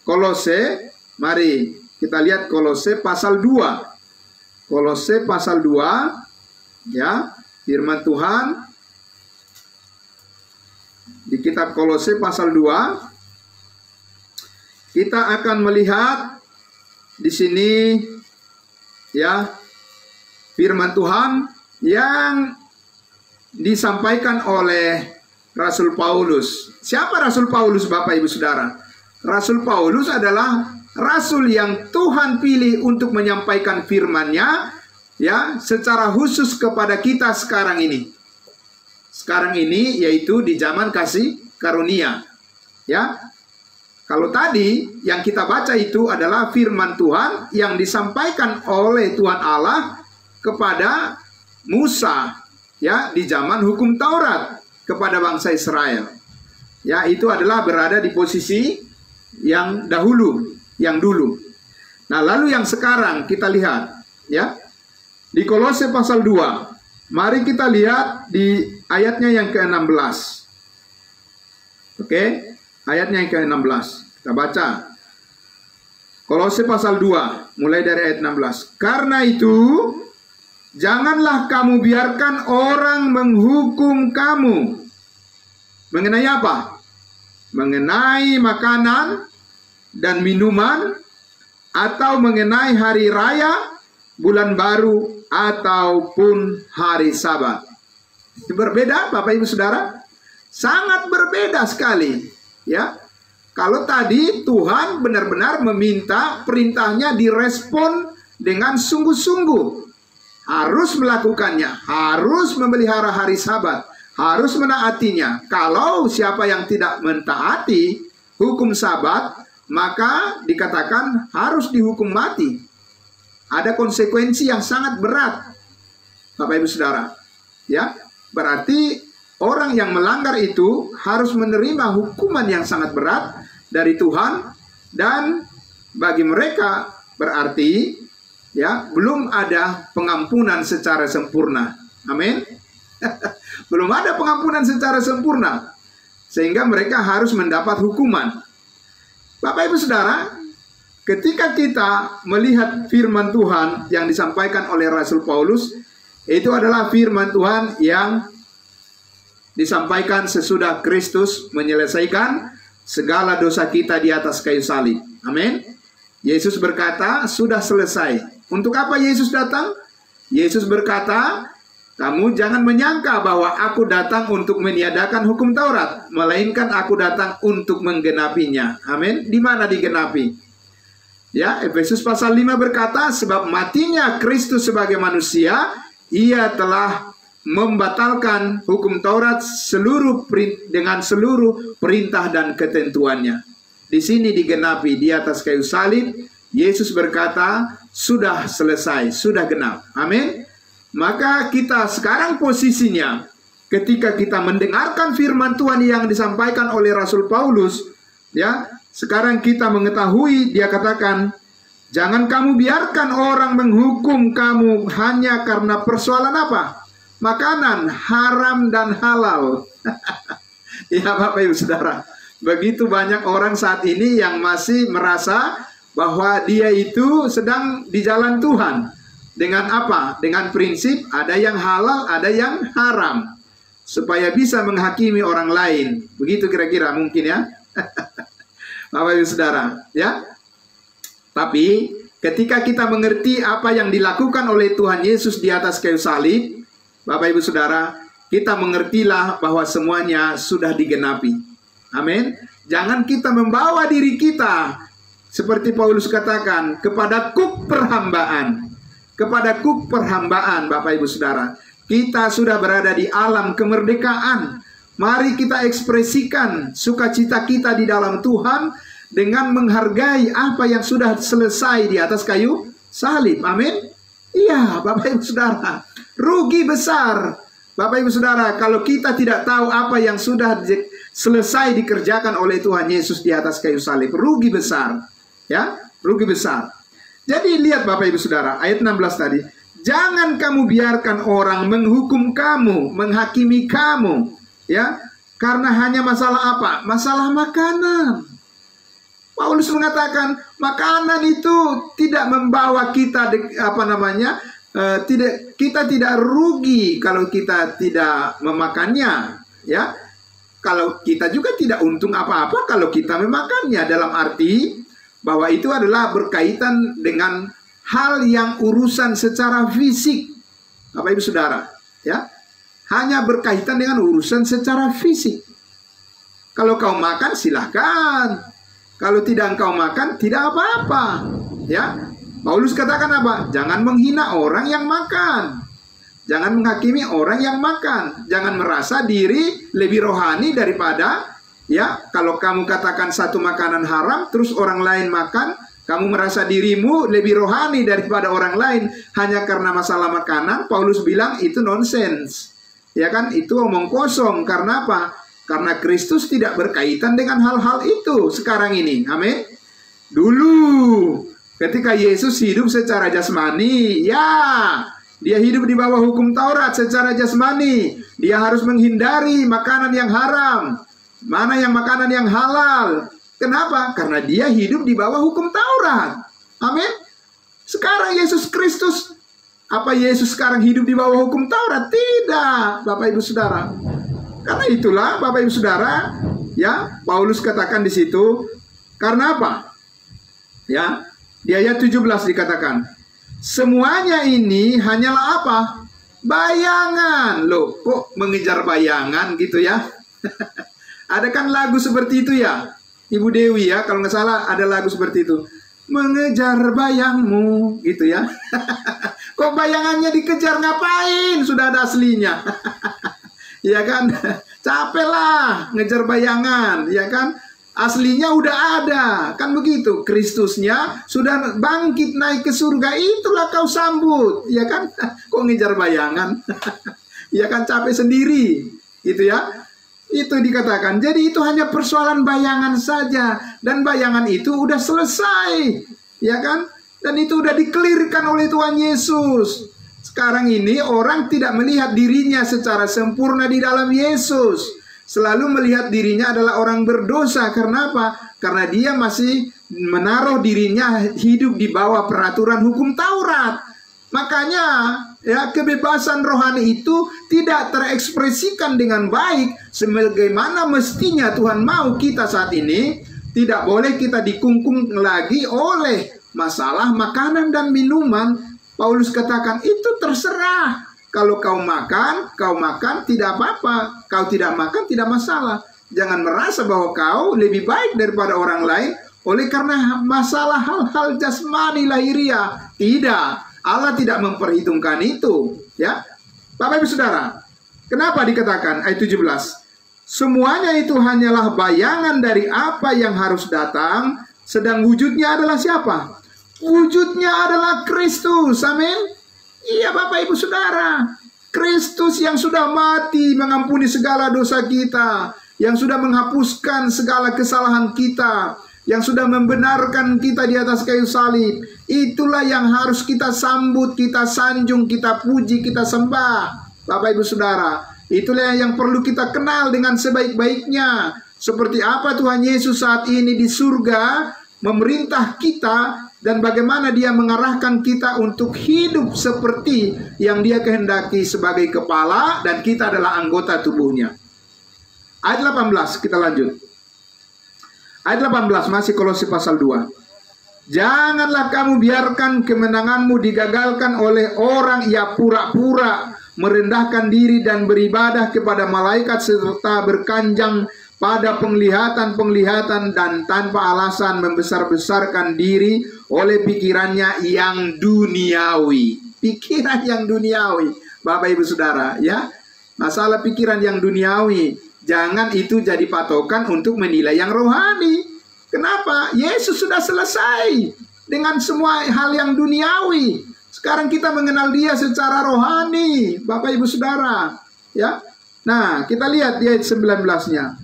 S1: Kolose, mari kita lihat Kolose pasal 2. Kolose pasal 2, ya. Firman Tuhan di kitab Kolose pasal 2, kita akan melihat di sini, ya, firman Tuhan yang disampaikan oleh Rasul Paulus. Siapa Rasul Paulus, Bapak Ibu Saudara? Rasul Paulus adalah rasul yang Tuhan pilih untuk menyampaikan firman-Nya, ya, secara khusus kepada kita sekarang ini. Sekarang ini yaitu di zaman kasih karunia, ya. Kalau tadi yang kita baca itu adalah firman Tuhan yang disampaikan oleh Tuhan Allah kepada Musa, ya, di zaman hukum Taurat kepada bangsa Israel. Ya, itu adalah berada di posisi yang dahulu, yang dulu. Nah, lalu yang sekarang kita lihat, ya, di Kolose pasal 2. Mari kita lihat di ayatnya yang ke-16. Oke, ayatnya yang ke-16. Kita baca. Kolose pasal 2, mulai dari ayat 16. Karena itu, janganlah kamu biarkan orang menghukum kamu. Mengenai apa? Mengenai makanan dan minuman, atau mengenai hari raya, bulan baru, ataupun hari Sabat. Berbeda, Bapak Ibu Saudara, sangat berbeda sekali, ya. Kalau tadi Tuhan benar-benar meminta perintahnya direspon dengan sungguh-sungguh, harus melakukannya, harus memelihara hari Sabat, harus menaatinya. Kalau siapa yang tidak mentaati hukum Sabat, maka dikatakan harus dihukum mati. Ada konsekuensi yang sangat berat, Bapak Ibu Saudara, ya. Berarti orang yang melanggar itu harus menerima hukuman yang sangat berat dari Tuhan, dan bagi mereka berarti, ya, belum ada pengampunan secara sempurna. Amin. Belum ada pengampunan secara sempurna, sehingga mereka harus mendapat hukuman. Bapak Ibu Saudara, ketika kita melihat firman Tuhan yang disampaikan oleh Rasul Paulus, itu adalah firman Tuhan yang disampaikan sesudah Kristus menyelesaikan segala dosa kita di atas kayu salib. Amin. Yesus berkata, sudah selesai. Untuk apa Yesus datang? Yesus berkata, kamu jangan menyangka bahwa aku datang untuk meniadakan hukum Taurat, melainkan aku datang untuk menggenapinya. Amin. Di mana digenapi? Ya, Efesus pasal 5 berkata, sebab matinya Kristus sebagai manusia, ia telah membatalkan hukum Taurat dengan seluruh perintah dan ketentuannya. Di sini digenapi di atas kayu salib. Yesus berkata, sudah selesai, sudah genap. Amin. Maka kita sekarang posisinya, ketika kita mendengarkan firman Tuhan yang disampaikan oleh Rasul Paulus, ya, sekarang kita mengetahui, dia katakan, jangan kamu biarkan orang menghukum kamu hanya karena persoalan apa? Makanan haram dan halal. Ya Bapak Ibu Saudara, begitu banyak orang saat ini yang masih merasa bahwa dia itu sedang di jalan Tuhan. Dengan apa? Dengan prinsip ada yang halal, ada yang haram, supaya bisa menghakimi orang lain. Begitu kira-kira mungkin ya. Bapak Ibu Saudara, ya. Tapi ketika kita mengerti apa yang dilakukan oleh Tuhan Yesus di atas kayu salib, Bapak Ibu Saudara, kita mengertilah bahwa semuanya sudah digenapi. Amin. Jangan kita membawa diri kita seperti Paulus katakan kepada kuk perhambaan. Kepada kuk perhambaan, Bapak Ibu Saudara. Kita sudah berada di alam kemerdekaan. Mari kita ekspresikan sukacita kita di dalam Tuhan dengan menghargai apa yang sudah selesai di atas kayu salib. Amin. Iya, Bapak Ibu Saudara. Rugi besar, Bapak Ibu Saudara, kalau kita tidak tahu apa yang sudah selesai dikerjakan oleh Tuhan Yesus di atas kayu salib. Rugi besar. Ya, rugi besar. Jadi lihat Bapak Ibu Saudara, ayat 16 tadi. Jangan kamu biarkan orang menghukum kamu, menghakimi kamu. Ya, karena hanya masalah apa? Masalah makanan. Paulus mengatakan makanan itu tidak membawa kita kita tidak rugi kalau kita tidak memakannya, ya. Kalau kita juga tidak untung apa-apa kalau kita memakannya, dalam arti bahwa itu adalah berkaitan dengan hal yang urusan secara fisik, Bapak Ibu Saudara, ya. Hanya berkaitan dengan urusan secara fisik. Kalau kau makan silahkan, kalau tidak engkau makan tidak apa-apa, ya. Paulus katakan apa? Jangan menghina orang yang makan. Jangan menghakimi orang yang makan. Jangan merasa diri lebih rohani daripada, ya, kalau kamu katakan satu makanan haram, terus orang lain makan, kamu merasa dirimu lebih rohani daripada orang lain hanya karena masalah makanan. Paulus bilang itu nonsens. Ya kan? Itu omong kosong. Karena apa? Karena Kristus tidak berkaitan dengan hal-hal itu sekarang ini. Amin. Dulu ketika Yesus hidup secara jasmani, ya, dia hidup di bawah hukum Taurat secara jasmani. Dia harus menghindari makanan yang haram. Mana yang makanan yang halal? Kenapa? Karena dia hidup di bawah hukum Taurat. Amin. Sekarang Yesus Kristus, apa Yesus sekarang hidup di bawah hukum Taurat? Tidak, Bapak Ibu Saudara. Karena itulah Bapak Ibu Saudara, ya, Paulus katakan di situ, karena apa? Ya, di ayat 17 dikatakan, semuanya ini hanyalah apa? Bayangan. Loh, kok mengejar bayangan gitu ya? Ada kan lagu seperti itu ya, Ibu Dewi ya, kalau nggak salah ada lagu seperti itu. Mengejar bayangmu, gitu ya. Kok bayangannya dikejar, ngapain? Sudah ada aslinya. Ya kan? Capek lah ngejar bayangan, ya kan? Aslinya udah ada, kan begitu. Kristusnya sudah bangkit naik ke surga, itulah kau sambut, ya kan? Kok ngejar bayangan? Ya kan, capek sendiri, gitu ya. Itu dikatakan. Jadi itu hanya persoalan bayangan saja, dan bayangan itu udah selesai, ya kan? Dan itu udah dikelirkan oleh Tuhan Yesus. Sekarang ini orang tidak melihat dirinya secara sempurna di dalam Yesus. Selalu melihat dirinya adalah orang berdosa. Karena apa? Karena dia masih menaruh dirinya hidup di bawah peraturan hukum Taurat. Makanya ya, kebebasan rohani itu tidak terekspresikan dengan baik sebagaimana mestinya Tuhan mau kita saat ini. Tidak boleh kita dikungkung lagi oleh masalah makanan dan minuman. Paulus katakan itu terserah. Kalau kau makan tidak apa-apa. Kau tidak makan tidak masalah. Jangan merasa bahwa kau lebih baik daripada orang lain oleh karena masalah hal-hal jasmani lahiriah. Tidak. Allah tidak memperhitungkan itu. Ya, Bapak Ibu Saudara, kenapa dikatakan ayat 17? Semuanya itu hanyalah bayangan dari apa yang harus datang, sedang wujudnya adalah siapa? Wujudnya adalah Kristus. Amin. Iya Bapak Ibu Saudara, Kristus yang sudah mati mengampuni segala dosa kita, yang sudah menghapuskan segala kesalahan kita, yang sudah membenarkan kita di atas kayu salib. Itulah yang harus kita sambut, kita sanjung, kita puji, kita sembah, Bapak Ibu Saudara. Itulah yang perlu kita kenal dengan sebaik-baiknya. Seperti apa Tuhan Yesus saat ini di surga memerintah kita, dan bagaimana dia mengarahkan kita untuk hidup seperti yang dia kehendaki sebagai kepala, dan kita adalah anggota tubuhnya. Ayat 18, kita lanjut. Ayat 18, masih Kolose pasal 2. Janganlah kamu biarkan kemenanganmu digagalkan oleh orang yang pura-pura merendahkan diri dan beribadah kepada malaikat serta berkanjang pada penglihatan-penglihatan dan tanpa alasan membesar-besarkan diri oleh pikirannya yang duniawi. Pikiran yang duniawi, Bapak Ibu Saudara, ya. Masalah pikiran yang duniawi, jangan itu jadi patokan untuk menilai yang rohani. Kenapa? Yesus sudah selesai dengan semua hal yang duniawi. Sekarang kita mengenal dia secara rohani, Bapak Ibu Saudara, ya. Nah, kita lihat di ayat 19-nya.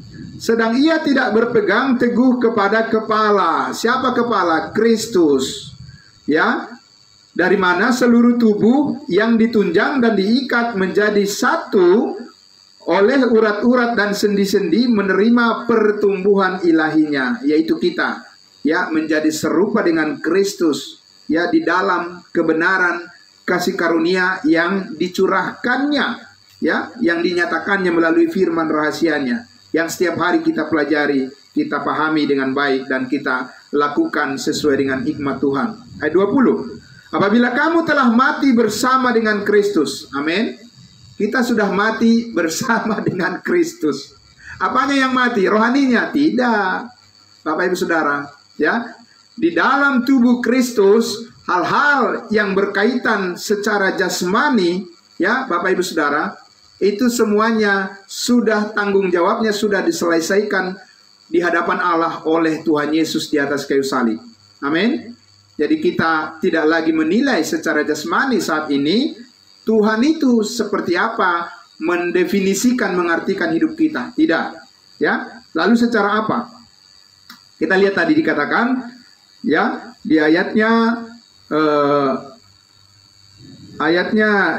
S1: Sedang ia tidak berpegang teguh kepada kepala. Siapa kepala? Kristus. Ya. Dari mana seluruh tubuh yang ditunjang dan diikat menjadi satu oleh urat-urat dan sendi-sendi menerima pertumbuhan ilahinya, yaitu kita, ya, menjadi serupa dengan Kristus, ya, di dalam kebenaran kasih karunia yang dicurahkannya, ya, yang dinyatakannya melalui firman rahasianya, yang setiap hari kita pelajari, kita pahami dengan baik, dan kita lakukan sesuai dengan hikmat Tuhan. Ayat 20. Apabila kamu telah mati bersama dengan Kristus, amin. Kita sudah mati bersama dengan Kristus. Apanya yang mati? Rohaninya? Tidak. Bapak Ibu Saudara, ya. Di dalam tubuh Kristus, hal-hal yang berkaitan secara jasmani, ya Bapak Ibu Saudara, itu semuanya sudah tanggung jawabnya sudah diselesaikan di hadapan Allah oleh Tuhan Yesus di atas kayu salib. Amin. Jadi kita tidak lagi menilai secara jasmani saat ini Tuhan itu seperti apa, mendefinisikan, mengartikan hidup kita. Tidak, ya. Lalu secara apa? Kita lihat tadi dikatakan, ya, di ayatnya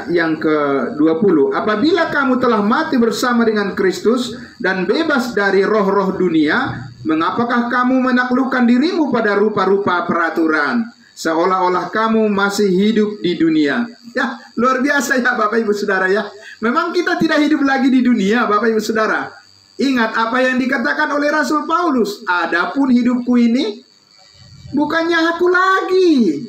S1: yang ke-20. Apabila kamu telah mati bersama dengan Kristus dan bebas dari roh-roh dunia, mengapakah kamu menaklukkan dirimu pada rupa-rupa peraturan, seolah-olah kamu masih hidup di dunia? Ya, luar biasa ya Bapak Ibu Saudara, ya. Memang kita tidak hidup lagi di dunia, Bapak Ibu Saudara. Ingat apa yang dikatakan oleh Rasul Paulus, adapun hidupku ini bukannya aku lagi.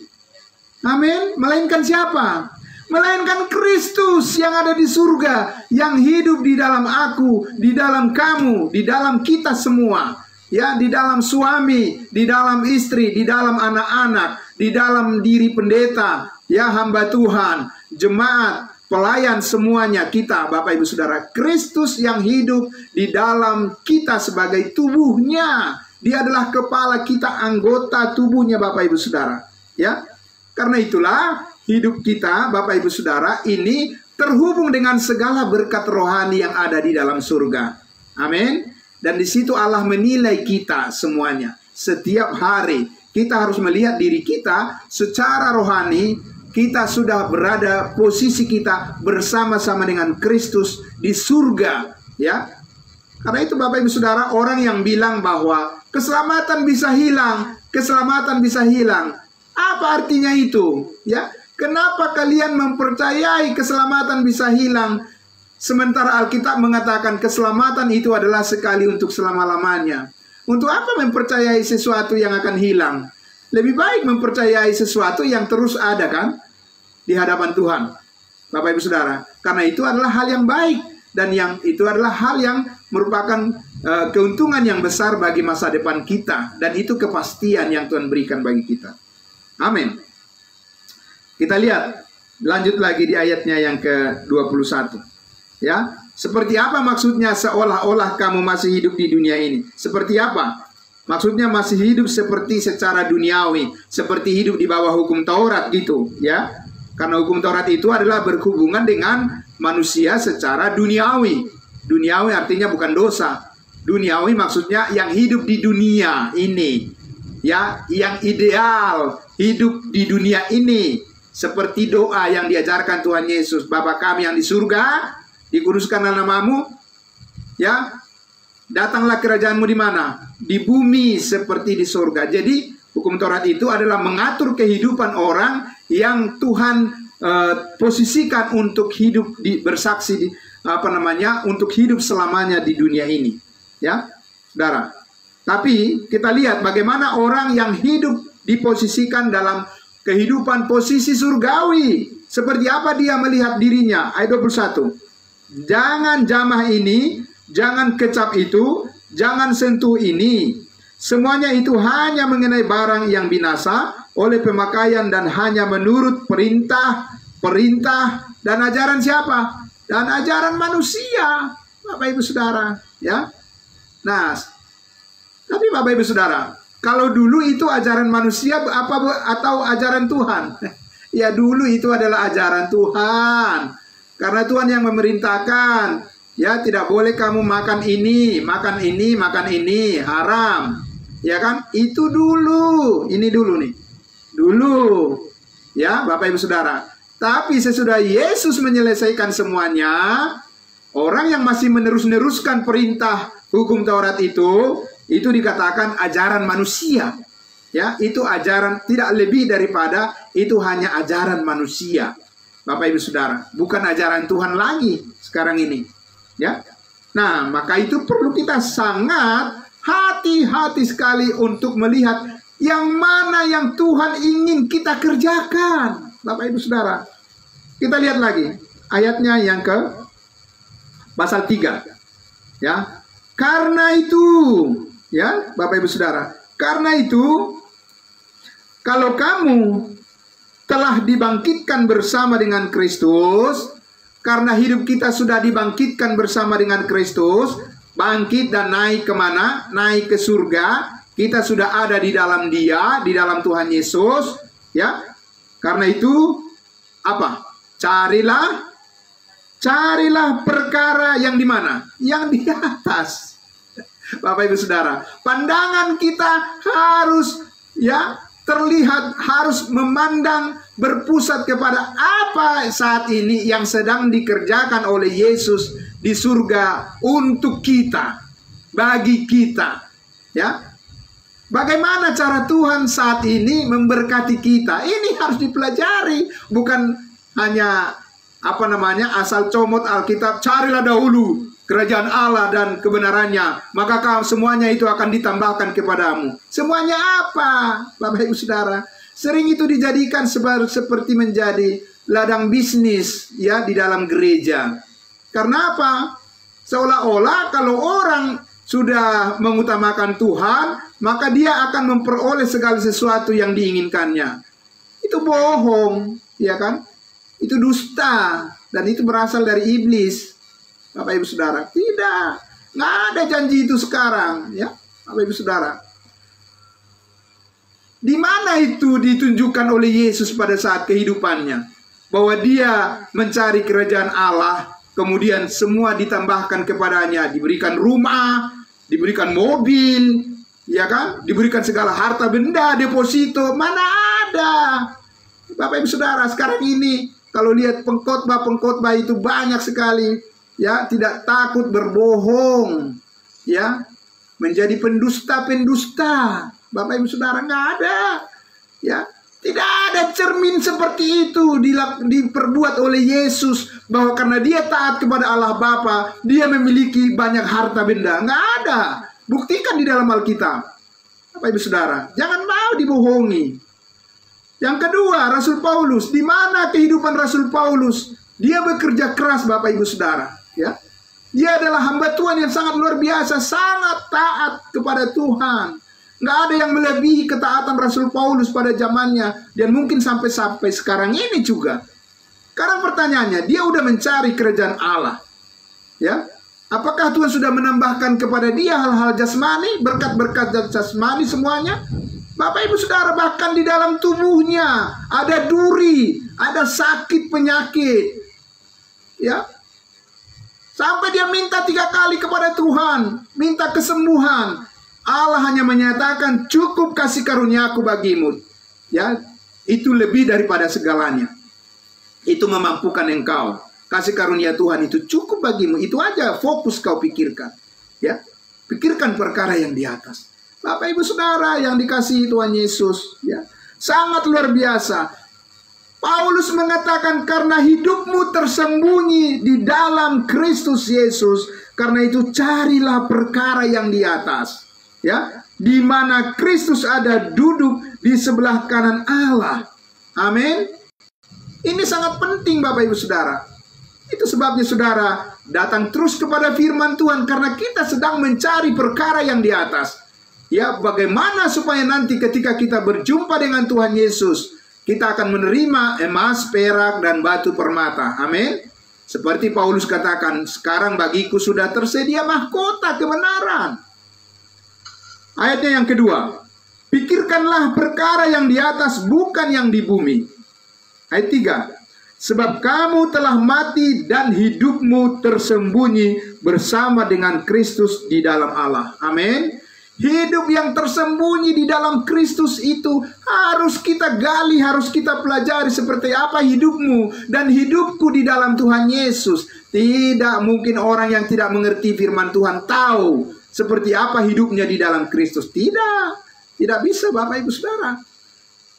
S1: Amin. Melainkan siapa? Melainkan Kristus yang ada di surga, yang hidup di dalam aku, di dalam kamu, di dalam kita semua. Ya, di dalam suami, di dalam istri, di dalam anak-anak, di dalam diri pendeta, ya, hamba Tuhan, jemaat, pelayan, semuanya kita, Bapak Ibu Saudara. Kristus yang hidup di dalam kita sebagai tubuhnya. Dia adalah kepala kita, anggota tubuhnya, Bapak Ibu Saudara. Ya, karena itulah hidup kita, Bapak Ibu Saudara, ini terhubung dengan segala berkat rohani yang ada di dalam surga. Amin. Dan di situ Allah menilai kita semuanya. Setiap hari kita harus melihat diri kita secara rohani. Kita sudah berada, posisi kita bersama-sama dengan Kristus di surga, ya. Karena itu Bapak Ibu Saudara, orang yang bilang bahwa keselamatan bisa hilang, keselamatan bisa hilang. Apa artinya itu? Ya, kenapa kalian mempercayai keselamatan bisa hilang, sementara Alkitab mengatakan keselamatan itu adalah sekali untuk selama-lamanya? Untuk apa mempercayai sesuatu yang akan hilang? Lebih baik mempercayai sesuatu yang terus ada, kan, di hadapan Tuhan, Bapak Ibu Saudara. Karena itu adalah hal yang baik, dan yang itu adalah hal yang merupakan keuntungan yang besar bagi masa depan kita, dan itu kepastian yang Tuhan berikan bagi kita. Amin. Kita lihat lanjut lagi di ayatnya yang ke-21. Ya, seperti apa maksudnya seolah-olah kamu masih hidup di dunia ini? Seperti apa? Maksudnya masih hidup seperti secara duniawi, seperti hidup di bawah hukum Taurat gitu, ya. Karena hukum Taurat itu adalah berhubungan dengan manusia secara duniawi. Duniawi artinya bukan dosa. Duniawi maksudnya yang hidup di dunia ini, ya, yang ideal hidup di dunia ini. Seperti doa yang diajarkan Tuhan Yesus, Bapa kami yang di surga, dikuduskanlah namamu, ya, datanglah kerajaanmu di mana? Di bumi seperti di surga. Jadi hukum Taurat itu adalah mengatur kehidupan orang yang Tuhan posisikan untuk hidup bersaksi untuk hidup selamanya di dunia ini, ya, saudara. Tapi kita lihat bagaimana orang yang hidup diposisikan dalam kehidupan posisi surgawi. Seperti apa dia melihat dirinya? Ayat 21. Jangan jamah ini, jangan kecap itu, jangan sentuh ini. Semuanya itu hanya mengenai barang yang binasa oleh pemakaian dan hanya menurut perintah dan ajaran siapa? Dan ajaran manusia, Bapak Ibu Saudara, ya. Nah, tapi Bapak Ibu Saudara, kalau dulu itu ajaran manusia atau ajaran Tuhan? Ya, dulu itu adalah ajaran Tuhan. Karena Tuhan yang memerintahkan, ya, tidak boleh kamu makan ini, haram. Ya kan? Itu dulu. Ini dulu nih. Dulu. Ya, Bapak Ibu Saudara. Tapi sesudah Yesus menyelesaikan semuanya, orang yang masih menerus-neruskan perintah hukum Taurat itu dikatakan ajaran manusia. Ya, itu ajaran, tidak lebih daripada itu hanya ajaran manusia. Bapak Ibu Saudara, bukan ajaran Tuhan lagi sekarang ini. Ya. Nah, maka itu perlu kita sangat hati-hati sekali untuk melihat yang mana yang Tuhan ingin kita kerjakan. Bapak Ibu Saudara, kita lihat lagi ayatnya yang ke pasal 3. Ya. Karena itu, ya, Bapak Ibu Saudara, karena itu kalau kamu telah dibangkitkan bersama dengan Kristus, karena hidup kita sudah dibangkitkan bersama dengan Kristus, bangkit dan naik kemana? Naik ke surga. Kita sudah ada di dalam Dia, di dalam Tuhan Yesus, ya. Karena itu apa? Carilah perkara yang di mana? Yang di atas. Bapak Ibu Saudara, pandangan kita harus, ya, terlihat, harus memandang, berpusat kepada apa saat ini yang sedang dikerjakan oleh Yesus di surga untuk kita, bagi kita, ya. Bagaimana cara Tuhan saat ini memberkati kita? Ini harus dipelajari, bukan hanya asal comot Alkitab. Carilah dahulu kerajaan Allah dan kebenarannya, maka semuanya itu akan ditambahkan kepadamu. Semuanya apa, Bapak Ibu Saudara? Sering itu dijadikan seperti menjadi ladang bisnis, ya, di dalam gereja. Karena apa? Seolah-olah kalau orang sudah mengutamakan Tuhan, maka dia akan memperoleh segala sesuatu yang diinginkannya. Itu bohong, ya kan? Itu dusta, dan itu berasal dari iblis. Bapak Ibu Saudara, tidak, nggak ada janji itu sekarang, ya, Bapak Ibu Saudara. Di mana itu ditunjukkan oleh Yesus pada saat kehidupannya, bahwa dia mencari kerajaan Allah, kemudian semua ditambahkan kepadanya, diberikan rumah, diberikan mobil, ya kan, diberikan segala harta benda, deposito. Mana ada, Bapak Ibu Saudara, sekarang ini kalau lihat pengkhotbah itu banyak sekali, ya, tidak takut berbohong, ya, menjadi pendusta-pendusta. Bapak Ibu Saudara, nggak ada, ya, tidak ada cermin seperti itu diperbuat oleh Yesus, bahwa karena dia taat kepada Allah Bapa, dia memiliki banyak harta benda. Nggak ada. Buktikan di dalam Alkitab, Bapak Ibu Saudara, jangan mau dibohongi. Yang kedua, Rasul Paulus. Di mana kehidupan Rasul Paulus? Dia bekerja keras, Bapak Ibu Saudara, ya. Dia adalah hamba Tuhan yang sangat luar biasa, sangat taat kepada Tuhan. Nggak ada yang melebihi ketaatan Rasul Paulus pada zamannya, dan mungkin sampai sekarang ini juga. Sekarang pertanyaannya, dia udah mencari kerajaan Allah, ya. Apakah Tuhan sudah menambahkan kepada dia hal-hal jasmani, berkat-berkat jasmani semuanya? Bapak Ibu Saudara, bahkan di dalam tubuhnya ada duri, ada sakit penyakit, ya. Sampai dia minta 3 kali kepada Tuhan, minta kesembuhan. Allah hanya menyatakan, cukup kasih karuniaku bagimu, ya. Itu lebih daripada segalanya. Itu memampukan engkau. kasih karunia Tuhan itu cukup bagimu. Itu aja fokus kau pikirkan. Ya, pikirkan perkara yang di atas. Bapak Ibu Saudara yang dikasihi Tuhan Yesus, ya, sangat luar biasa. Paulus mengatakan karena hidupmu tersembunyi di dalam Kristus Yesus, karena itu carilah perkara yang di atas, ya, di mana Kristus ada duduk di sebelah kanan Allah. Amin. Ini sangat penting Bapak Ibu Saudara. Itu sebabnya saudara datang terus kepada firman Tuhan, karena kita sedang mencari perkara yang di atas. Ya, bagaimana supaya nanti ketika kita berjumpa dengan Tuhan Yesus, kita akan menerima emas, perak, dan batu permata. Amin. Seperti Paulus katakan, sekarang bagiku sudah tersedia mahkota kebenaran. Ayatnya yang kedua, pikirkanlah perkara yang di atas, bukan yang di bumi. Ayat 3, sebab kamu telah mati dan hidupmu tersembunyi bersama dengan Kristus di dalam Allah. Amin. Hidup yang tersembunyi di dalam Kristus itu harus kita gali, harus kita pelajari seperti apa hidupmu dan hidupku di dalam Tuhan Yesus. Tidak mungkin orang yang tidak mengerti firman Tuhan tahu seperti apa hidupnya di dalam Kristus. Tidak bisa Bapak Ibu Saudara.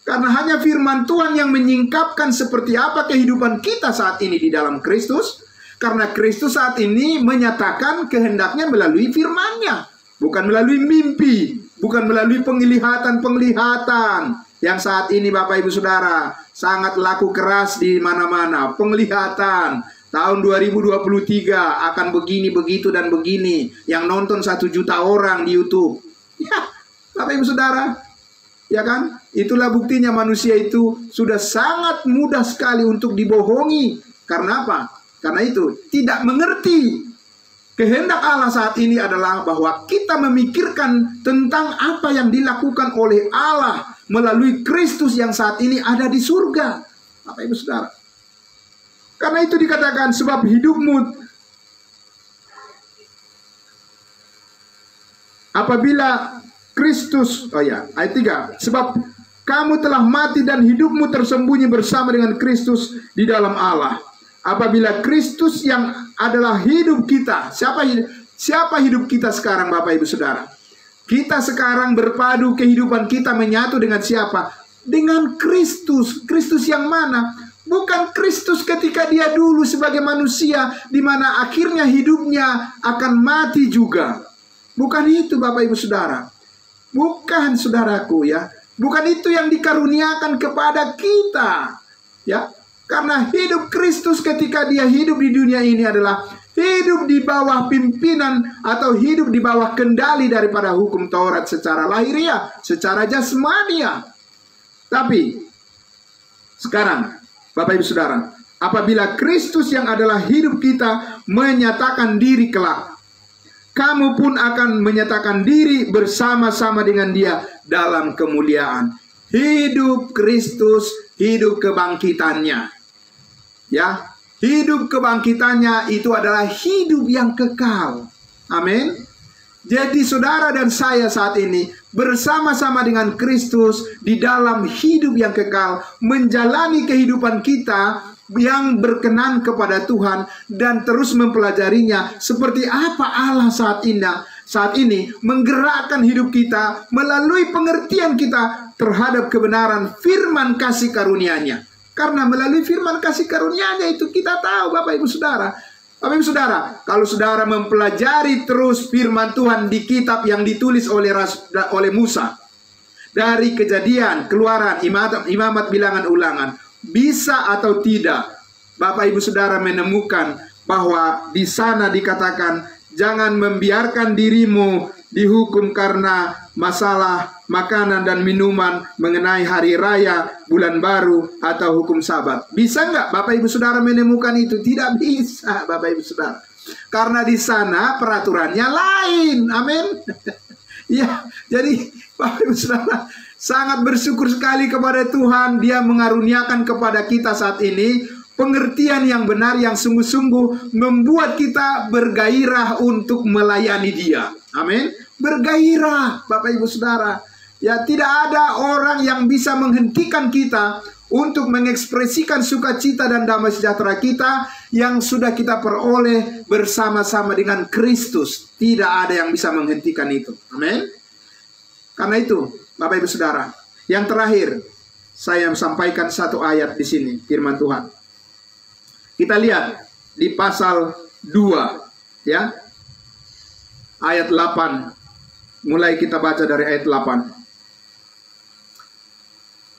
S1: Karena hanya firman Tuhan yang menyingkapkan seperti apa kehidupan kita saat ini di dalam Kristus. Karena Kristus saat ini menyatakan kehendaknya melalui firman-Nya. Bukan melalui mimpi, bukan melalui penglihatan-penglihatan yang saat ini Bapak Ibu Saudara sangat laku keras di mana-mana. Penglihatan tahun 2023 akan begini, begitu, dan begini. Yang nonton 1 juta orang di YouTube. Ya, Bapak Ibu Saudara, ya kan? Itulah buktinya manusia itu sudah sangat mudah sekali untuk dibohongi. Karena apa? Karena itu tidak mengerti. Kehendak Allah saat ini adalah bahwa kita memikirkan tentang apa yang dilakukan oleh Allah melalui Kristus yang saat ini ada di surga. Bapak Ibu Saudara. Karena itu dikatakan sebab hidupmu apabila Kristus, ayat 3, sebab kamu telah mati dan hidupmu tersembunyi bersama dengan Kristus di dalam Allah. Apabila Kristus yang adalah hidup kita, siapa hidup kita sekarang Bapak Ibu Saudara? Kita sekarang berpadu kehidupan kita menyatu dengan siapa? Dengan Kristus. Kristus yang mana? Bukan Kristus ketika dia dulu sebagai manusia, di mana akhirnya hidupnya akan mati juga. Bukan itu Bapak Ibu Saudara. Bukan saudaraku ya. Bukan itu yang dikaruniakan kepada kita. Ya. Karena hidup Kristus ketika dia hidup di dunia ini adalah hidup di bawah pimpinan atau hidup di bawah kendali daripada hukum Taurat secara lahiriah, secara jasmania. Tapi sekarang Bapak Ibu Saudara, apabila Kristus yang adalah hidup kita menyatakan diri kelak, kamu pun akan menyatakan diri bersama-sama dengan dia dalam kemuliaan. Hidup Kristus, hidup kebangkitannya. Ya, hidup kebangkitannya itu adalah hidup yang kekal. Amin. Jadi saudara dan saya saat ini bersama-sama dengan Kristus di dalam hidup yang kekal, menjalani kehidupan kita yang berkenan kepada Tuhan dan terus mempelajarinya seperti apa Allah saat ini menggerakkan hidup kita melalui pengertian kita terhadap kebenaran firman kasih karunia-Nya. Karena melalui firman kasih karunia-Nya itu kita tahu Bapak Ibu Saudara. Bapak Ibu Saudara, kalau saudara mempelajari terus firman Tuhan di kitab yang ditulis oleh Musa, dari Kejadian, Keluaran, Imamat, Bilangan, Ulangan, bisa atau tidak Bapak Ibu Saudara menemukan bahwa di sana dikatakan jangan membiarkan dirimu dihukum karena masalah makanan dan minuman mengenai hari raya, bulan baru, atau hukum sabat. Bisa nggak Bapak Ibu Saudara menemukan itu? Tidak bisa Bapak Ibu Saudara. Karena di sana peraturannya lain. Amin. Ya, jadi Bapak Ibu Saudara sangat bersyukur sekali kepada Tuhan. Dia mengaruniakan kepada kita saat ini pengertian yang benar, yang sungguh-sungguh membuat kita bergairah untuk melayani Dia. Amin. Bergairah Bapak Ibu Saudara. Ya, tidak ada orang yang bisa menghentikan kita untuk mengekspresikan sukacita dan damai sejahtera kita yang sudah kita peroleh bersama-sama dengan Kristus. Tidak ada yang bisa menghentikan itu. Amin. Karena itu, Bapak Ibu Saudara, yang terakhir saya sampaikan satu ayat di sini, firman Tuhan. Kita lihat di pasal 2, ya. Ayat 8. Mulai kita baca dari ayat 8.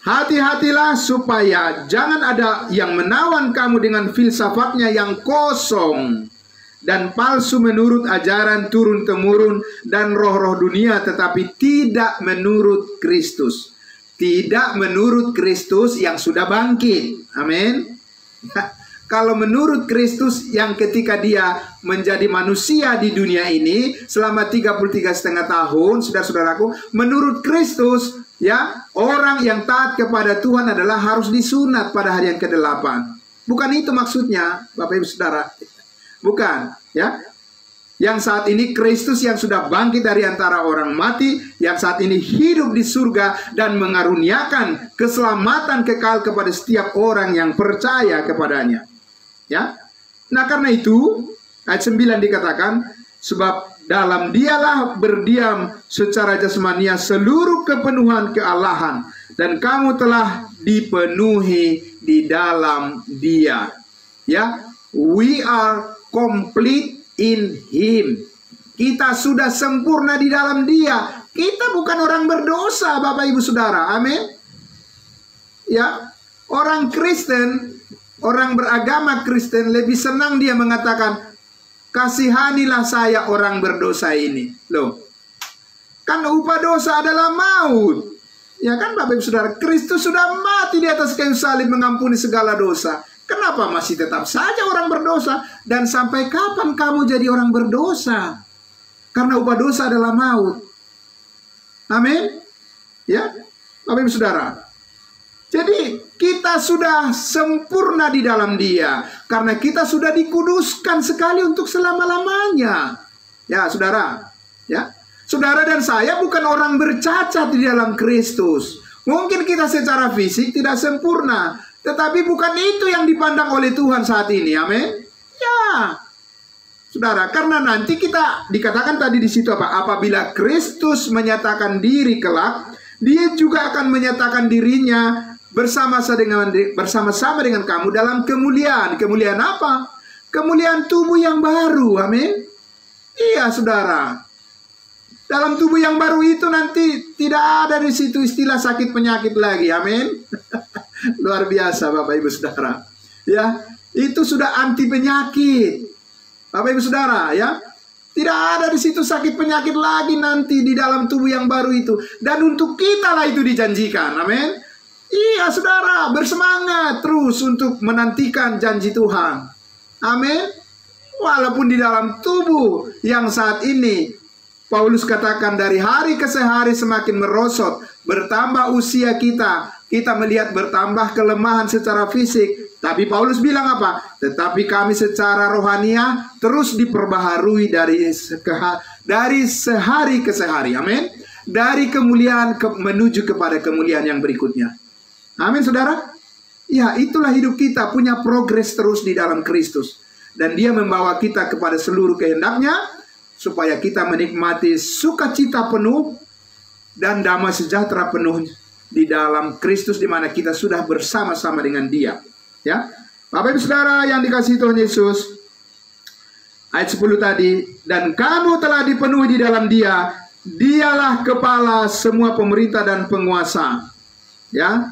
S1: Hati-hatilah supaya jangan ada yang menawan kamu dengan filsafatnya yang kosong dan palsu menurut ajaran turun-temurun dan roh-roh dunia, tetapi tidak menurut Kristus. Tidak menurut Kristus yang sudah bangkit. Amin. Kalau menurut Kristus yang ketika dia menjadi manusia di dunia ini selama 33,5 tahun, saudara-saudaraku, menurut Kristus, ya, orang yang taat kepada Tuhan adalah harus disunat pada hari yang ke-8. Bukan itu maksudnya, Bapak Ibu Saudara. Bukan, ya. Yang saat ini Kristus yang sudah bangkit dari antara orang mati, yang saat ini hidup di surga dan mengaruniakan keselamatan kekal kepada setiap orang yang percaya kepadanya. Ya. Nah, karena itu ayat 9 dikatakan, sebab dalam dialah berdiam secara jasmania seluruh kepenuhan kealahan, dan kamu telah dipenuhi di dalam dia. Ya, we are complete in him. Kita sudah sempurna di dalam dia. Kita bukan orang berdosa, Bapak Ibu Saudara. Amin. Ya, orang Kristen, orang beragama Kristen lebih senang dia mengatakan, kasihanilah saya orang berdosa ini. Loh, kan upah dosa adalah maut. Ya kan Bapak Ibu Saudara, Kristus sudah mati di atas kayu salib mengampuni segala dosa. Kenapa masih tetap saja orang berdosa? Dan sampai kapan kamu jadi orang berdosa? Karena upah dosa adalah maut. Amin. Ya, Bapak Ibu Saudara. Jadi kita sudah sempurna di dalam dia, karena kita sudah dikuduskan sekali untuk selama-lamanya. Ya, Saudara. Ya. Saudara dan saya bukan orang bercacat di dalam Kristus. Mungkin kita secara fisik tidak sempurna, tetapi bukan itu yang dipandang oleh Tuhan saat ini. Amin. Ya. Saudara, karena nanti kita dikatakan tadi di situ apa? Apabila Kristus menyatakan diri kelak, dia juga akan menyatakan dirinya bersama-sama dengan kamu dalam kemuliaan. Kemuliaan apa? Kemuliaan tubuh yang baru. Amin. Iya, Saudara. Dalam tubuh yang baru itu nanti tidak ada di situ istilah sakit penyakit lagi. Amin. Luar biasa, Bapak Ibu Saudara. Ya, itu sudah anti penyakit. Bapak Ibu Saudara, ya. Tidak ada di situ sakit penyakit lagi nanti di dalam tubuh yang baru itu. Dan untuk kita lah itu dijanjikan. Amin. Iya, Saudara, bersemangat terus untuk menantikan janji Tuhan. Amin. Walaupun di dalam tubuh yang saat ini Paulus katakan dari hari ke hari semakin merosot, bertambah usia kita, kita melihat bertambah kelemahan secara fisik. Tapi Paulus bilang apa? Tetapi kami secara rohania terus diperbaharui dari sehari ke sehari. Amin. Dari kemuliaan menuju kepada kemuliaan yang berikutnya. Amin, Saudara. Ya, itulah hidup kita, punya progres terus di dalam Kristus. Dan dia membawa kita kepada seluruh kehendaknya, supaya kita menikmati sukacita penuh dan damai sejahtera penuh di dalam Kristus, di mana kita sudah bersama-sama dengan dia. Ya, Bapak Ibu Saudara yang dikasihi Tuhan Yesus, ayat 10 tadi, dan kamu telah dipenuhi di dalam dia, dialah kepala semua pemerintah dan penguasa. Ya,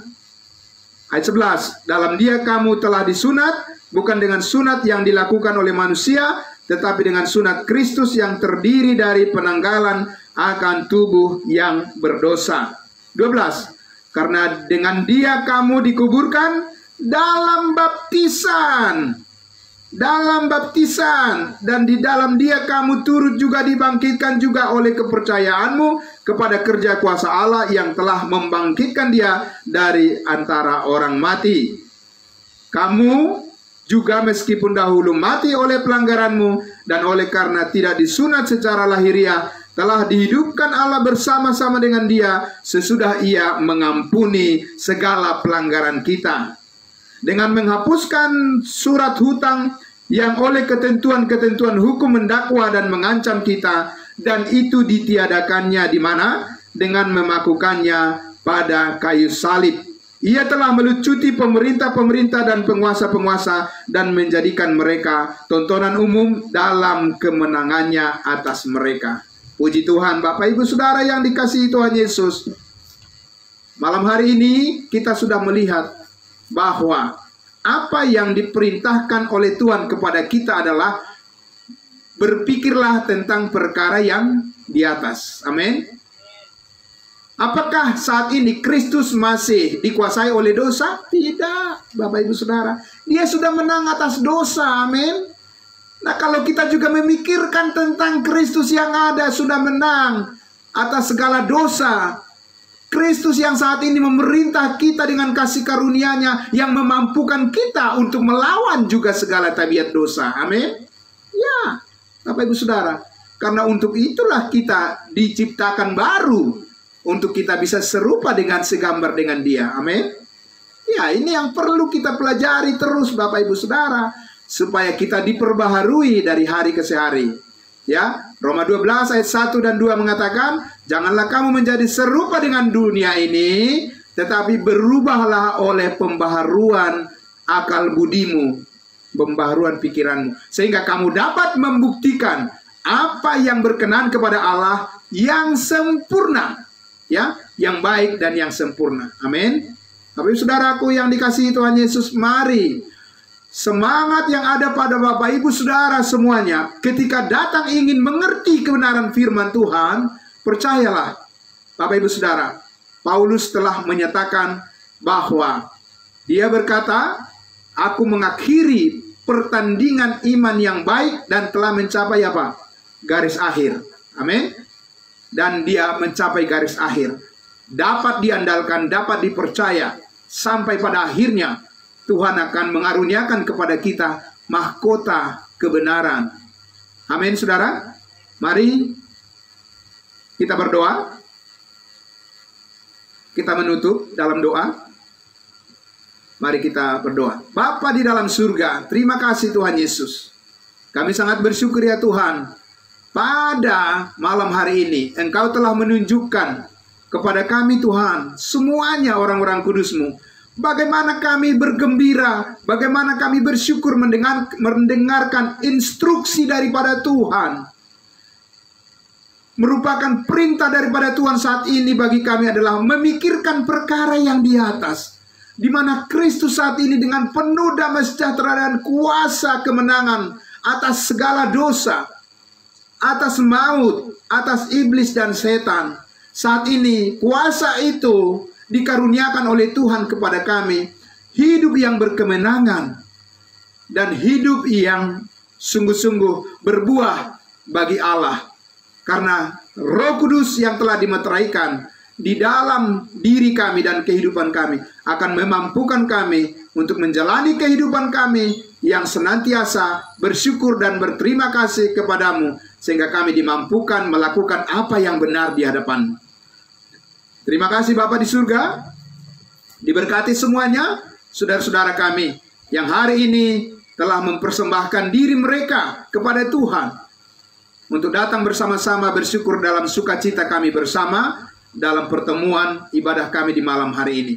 S1: ayat 11, dalam dia kamu telah disunat, bukan dengan sunat yang dilakukan oleh manusia, tetapi dengan sunat Kristus yang terdiri dari penanggalan akan tubuh yang berdosa. 12. Karena dengan dia kamu dikuburkan dalam baptisan. Dan di dalam dia kamu turut juga dibangkitkan juga oleh kepercayaanmu kepada kerja kuasa Allah yang telah membangkitkan dia dari antara orang mati. Kamu juga meskipun dahulu mati oleh pelanggaranmu, dan oleh karena tidak disunat secara lahiriah, telah dihidupkan Allah bersama-sama dengan Dia sesudah Ia mengampuni segala pelanggaran kita, dengan menghapuskan surat hutang yang oleh ketentuan-ketentuan hukum mendakwa dan mengancam kita, dan itu ditiadakannya di mana? Dengan memakukannya pada kayu salib. Ia telah melucuti pemerintah-pemerintah dan penguasa-penguasa dan menjadikan mereka tontonan umum dalam kemenangannya atas mereka. Puji Tuhan, Bapak Ibu Saudara yang dikasihi Tuhan Yesus. Malam hari ini kita sudah melihat bahwa apa yang diperintahkan oleh Tuhan kepada kita adalah berpikirlah tentang perkara yang di atas. Amin. Apakah saat ini Kristus masih dikuasai oleh dosa? Tidak, Bapak Ibu Saudara. Dia sudah menang atas dosa. Amin. Nah, kalau kita juga memikirkan tentang Kristus yang ada sudah menang atas segala dosa, Kristus yang saat ini memerintah kita dengan kasih karunia-Nya yang memampukan kita untuk melawan juga segala tabiat dosa. Amin. Ya, Bapak Ibu Saudara, karena untuk itulah kita diciptakan baru, untuk kita bisa serupa dengan segambar dengan Dia. Amin. Ya, ini yang perlu kita pelajari terus Bapak Ibu Saudara, supaya kita diperbaharui dari hari ke hari. Ya, Roma 12 ayat 1 dan 2 mengatakan, janganlah kamu menjadi serupa dengan dunia ini, tetapi berubahlah oleh pembaharuan akal budimu, pembaharuan pikiranmu, sehingga kamu dapat membuktikan apa yang berkenan kepada Allah yang sempurna, ya, yang baik dan yang sempurna. Amin. Bapak Ibu Saudaraku yang dikasihi Tuhan Yesus, mari semangat yang ada pada Bapak Ibu Saudara semuanya ketika datang ingin mengerti kebenaran firman Tuhan, percayalah Bapak Ibu Saudara, Paulus telah menyatakan bahwa dia berkata, aku mengakhiri pertandingan iman yang baik dan telah mencapai apa? Garis akhir. Amin. Dan dia mencapai garis akhir. Dapat diandalkan, dapat dipercaya, sampai pada akhirnya Tuhan akan mengaruniakan kepada kita mahkota kebenaran. Amin, saudara. Mari kita berdoa. Kita menutup dalam doa. Mari kita berdoa. Bapa di dalam surga, terima kasih Tuhan Yesus. Kami sangat bersyukur ya Tuhan, pada malam hari ini Engkau telah menunjukkan kepada kami Tuhan, semuanya orang-orang kudus-Mu, bagaimana kami bergembira, bagaimana kami bersyukur mendengarkan instruksi daripada Tuhan. Merupakan perintah daripada Tuhan saat ini bagi kami adalah memikirkan perkara yang di atas, di mana Kristus saat ini dengan penuh damai sejahtera dan kuasa kemenangan atas segala dosa, atas maut, atas iblis dan setan. Saat ini kuasa itu dikaruniakan oleh Tuhan kepada kami, hidup yang berkemenangan dan hidup yang sungguh-sungguh berbuah bagi Allah. Karena Roh Kudus yang telah dimeteraikan di dalam diri kami dan kehidupan kami akan memampukan kami untuk menjalani kehidupan kami yang senantiasa bersyukur dan berterima kasih kepadamu, sehingga kami dimampukan melakukan apa yang benar di hadapan. Terima kasih Bapa di surga. Diberkati semuanya saudara-saudara kami yang hari ini telah mempersembahkan diri mereka kepada Tuhan untuk datang bersama-sama bersyukur dalam sukacita kami bersama dalam pertemuan ibadah kami di malam hari ini.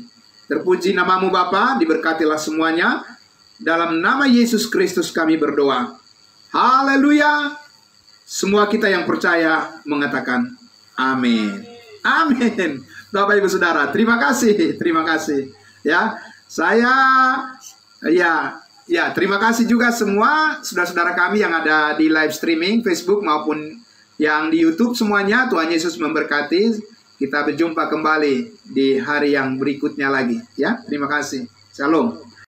S1: Terpuji namamu Bapa, diberkatilah semuanya. Dalam nama Yesus Kristus kami berdoa. Haleluya. Semua kita yang percaya mengatakan amin. Amin. Bapak Ibu Saudara, terima kasih. Ya, saya terima kasih juga semua saudara-saudara kami yang ada di live streaming Facebook maupun yang di YouTube semuanya. Tuhan Yesus memberkati. Kita berjumpa kembali di hari yang berikutnya lagi. Ya, terima kasih. Shalom.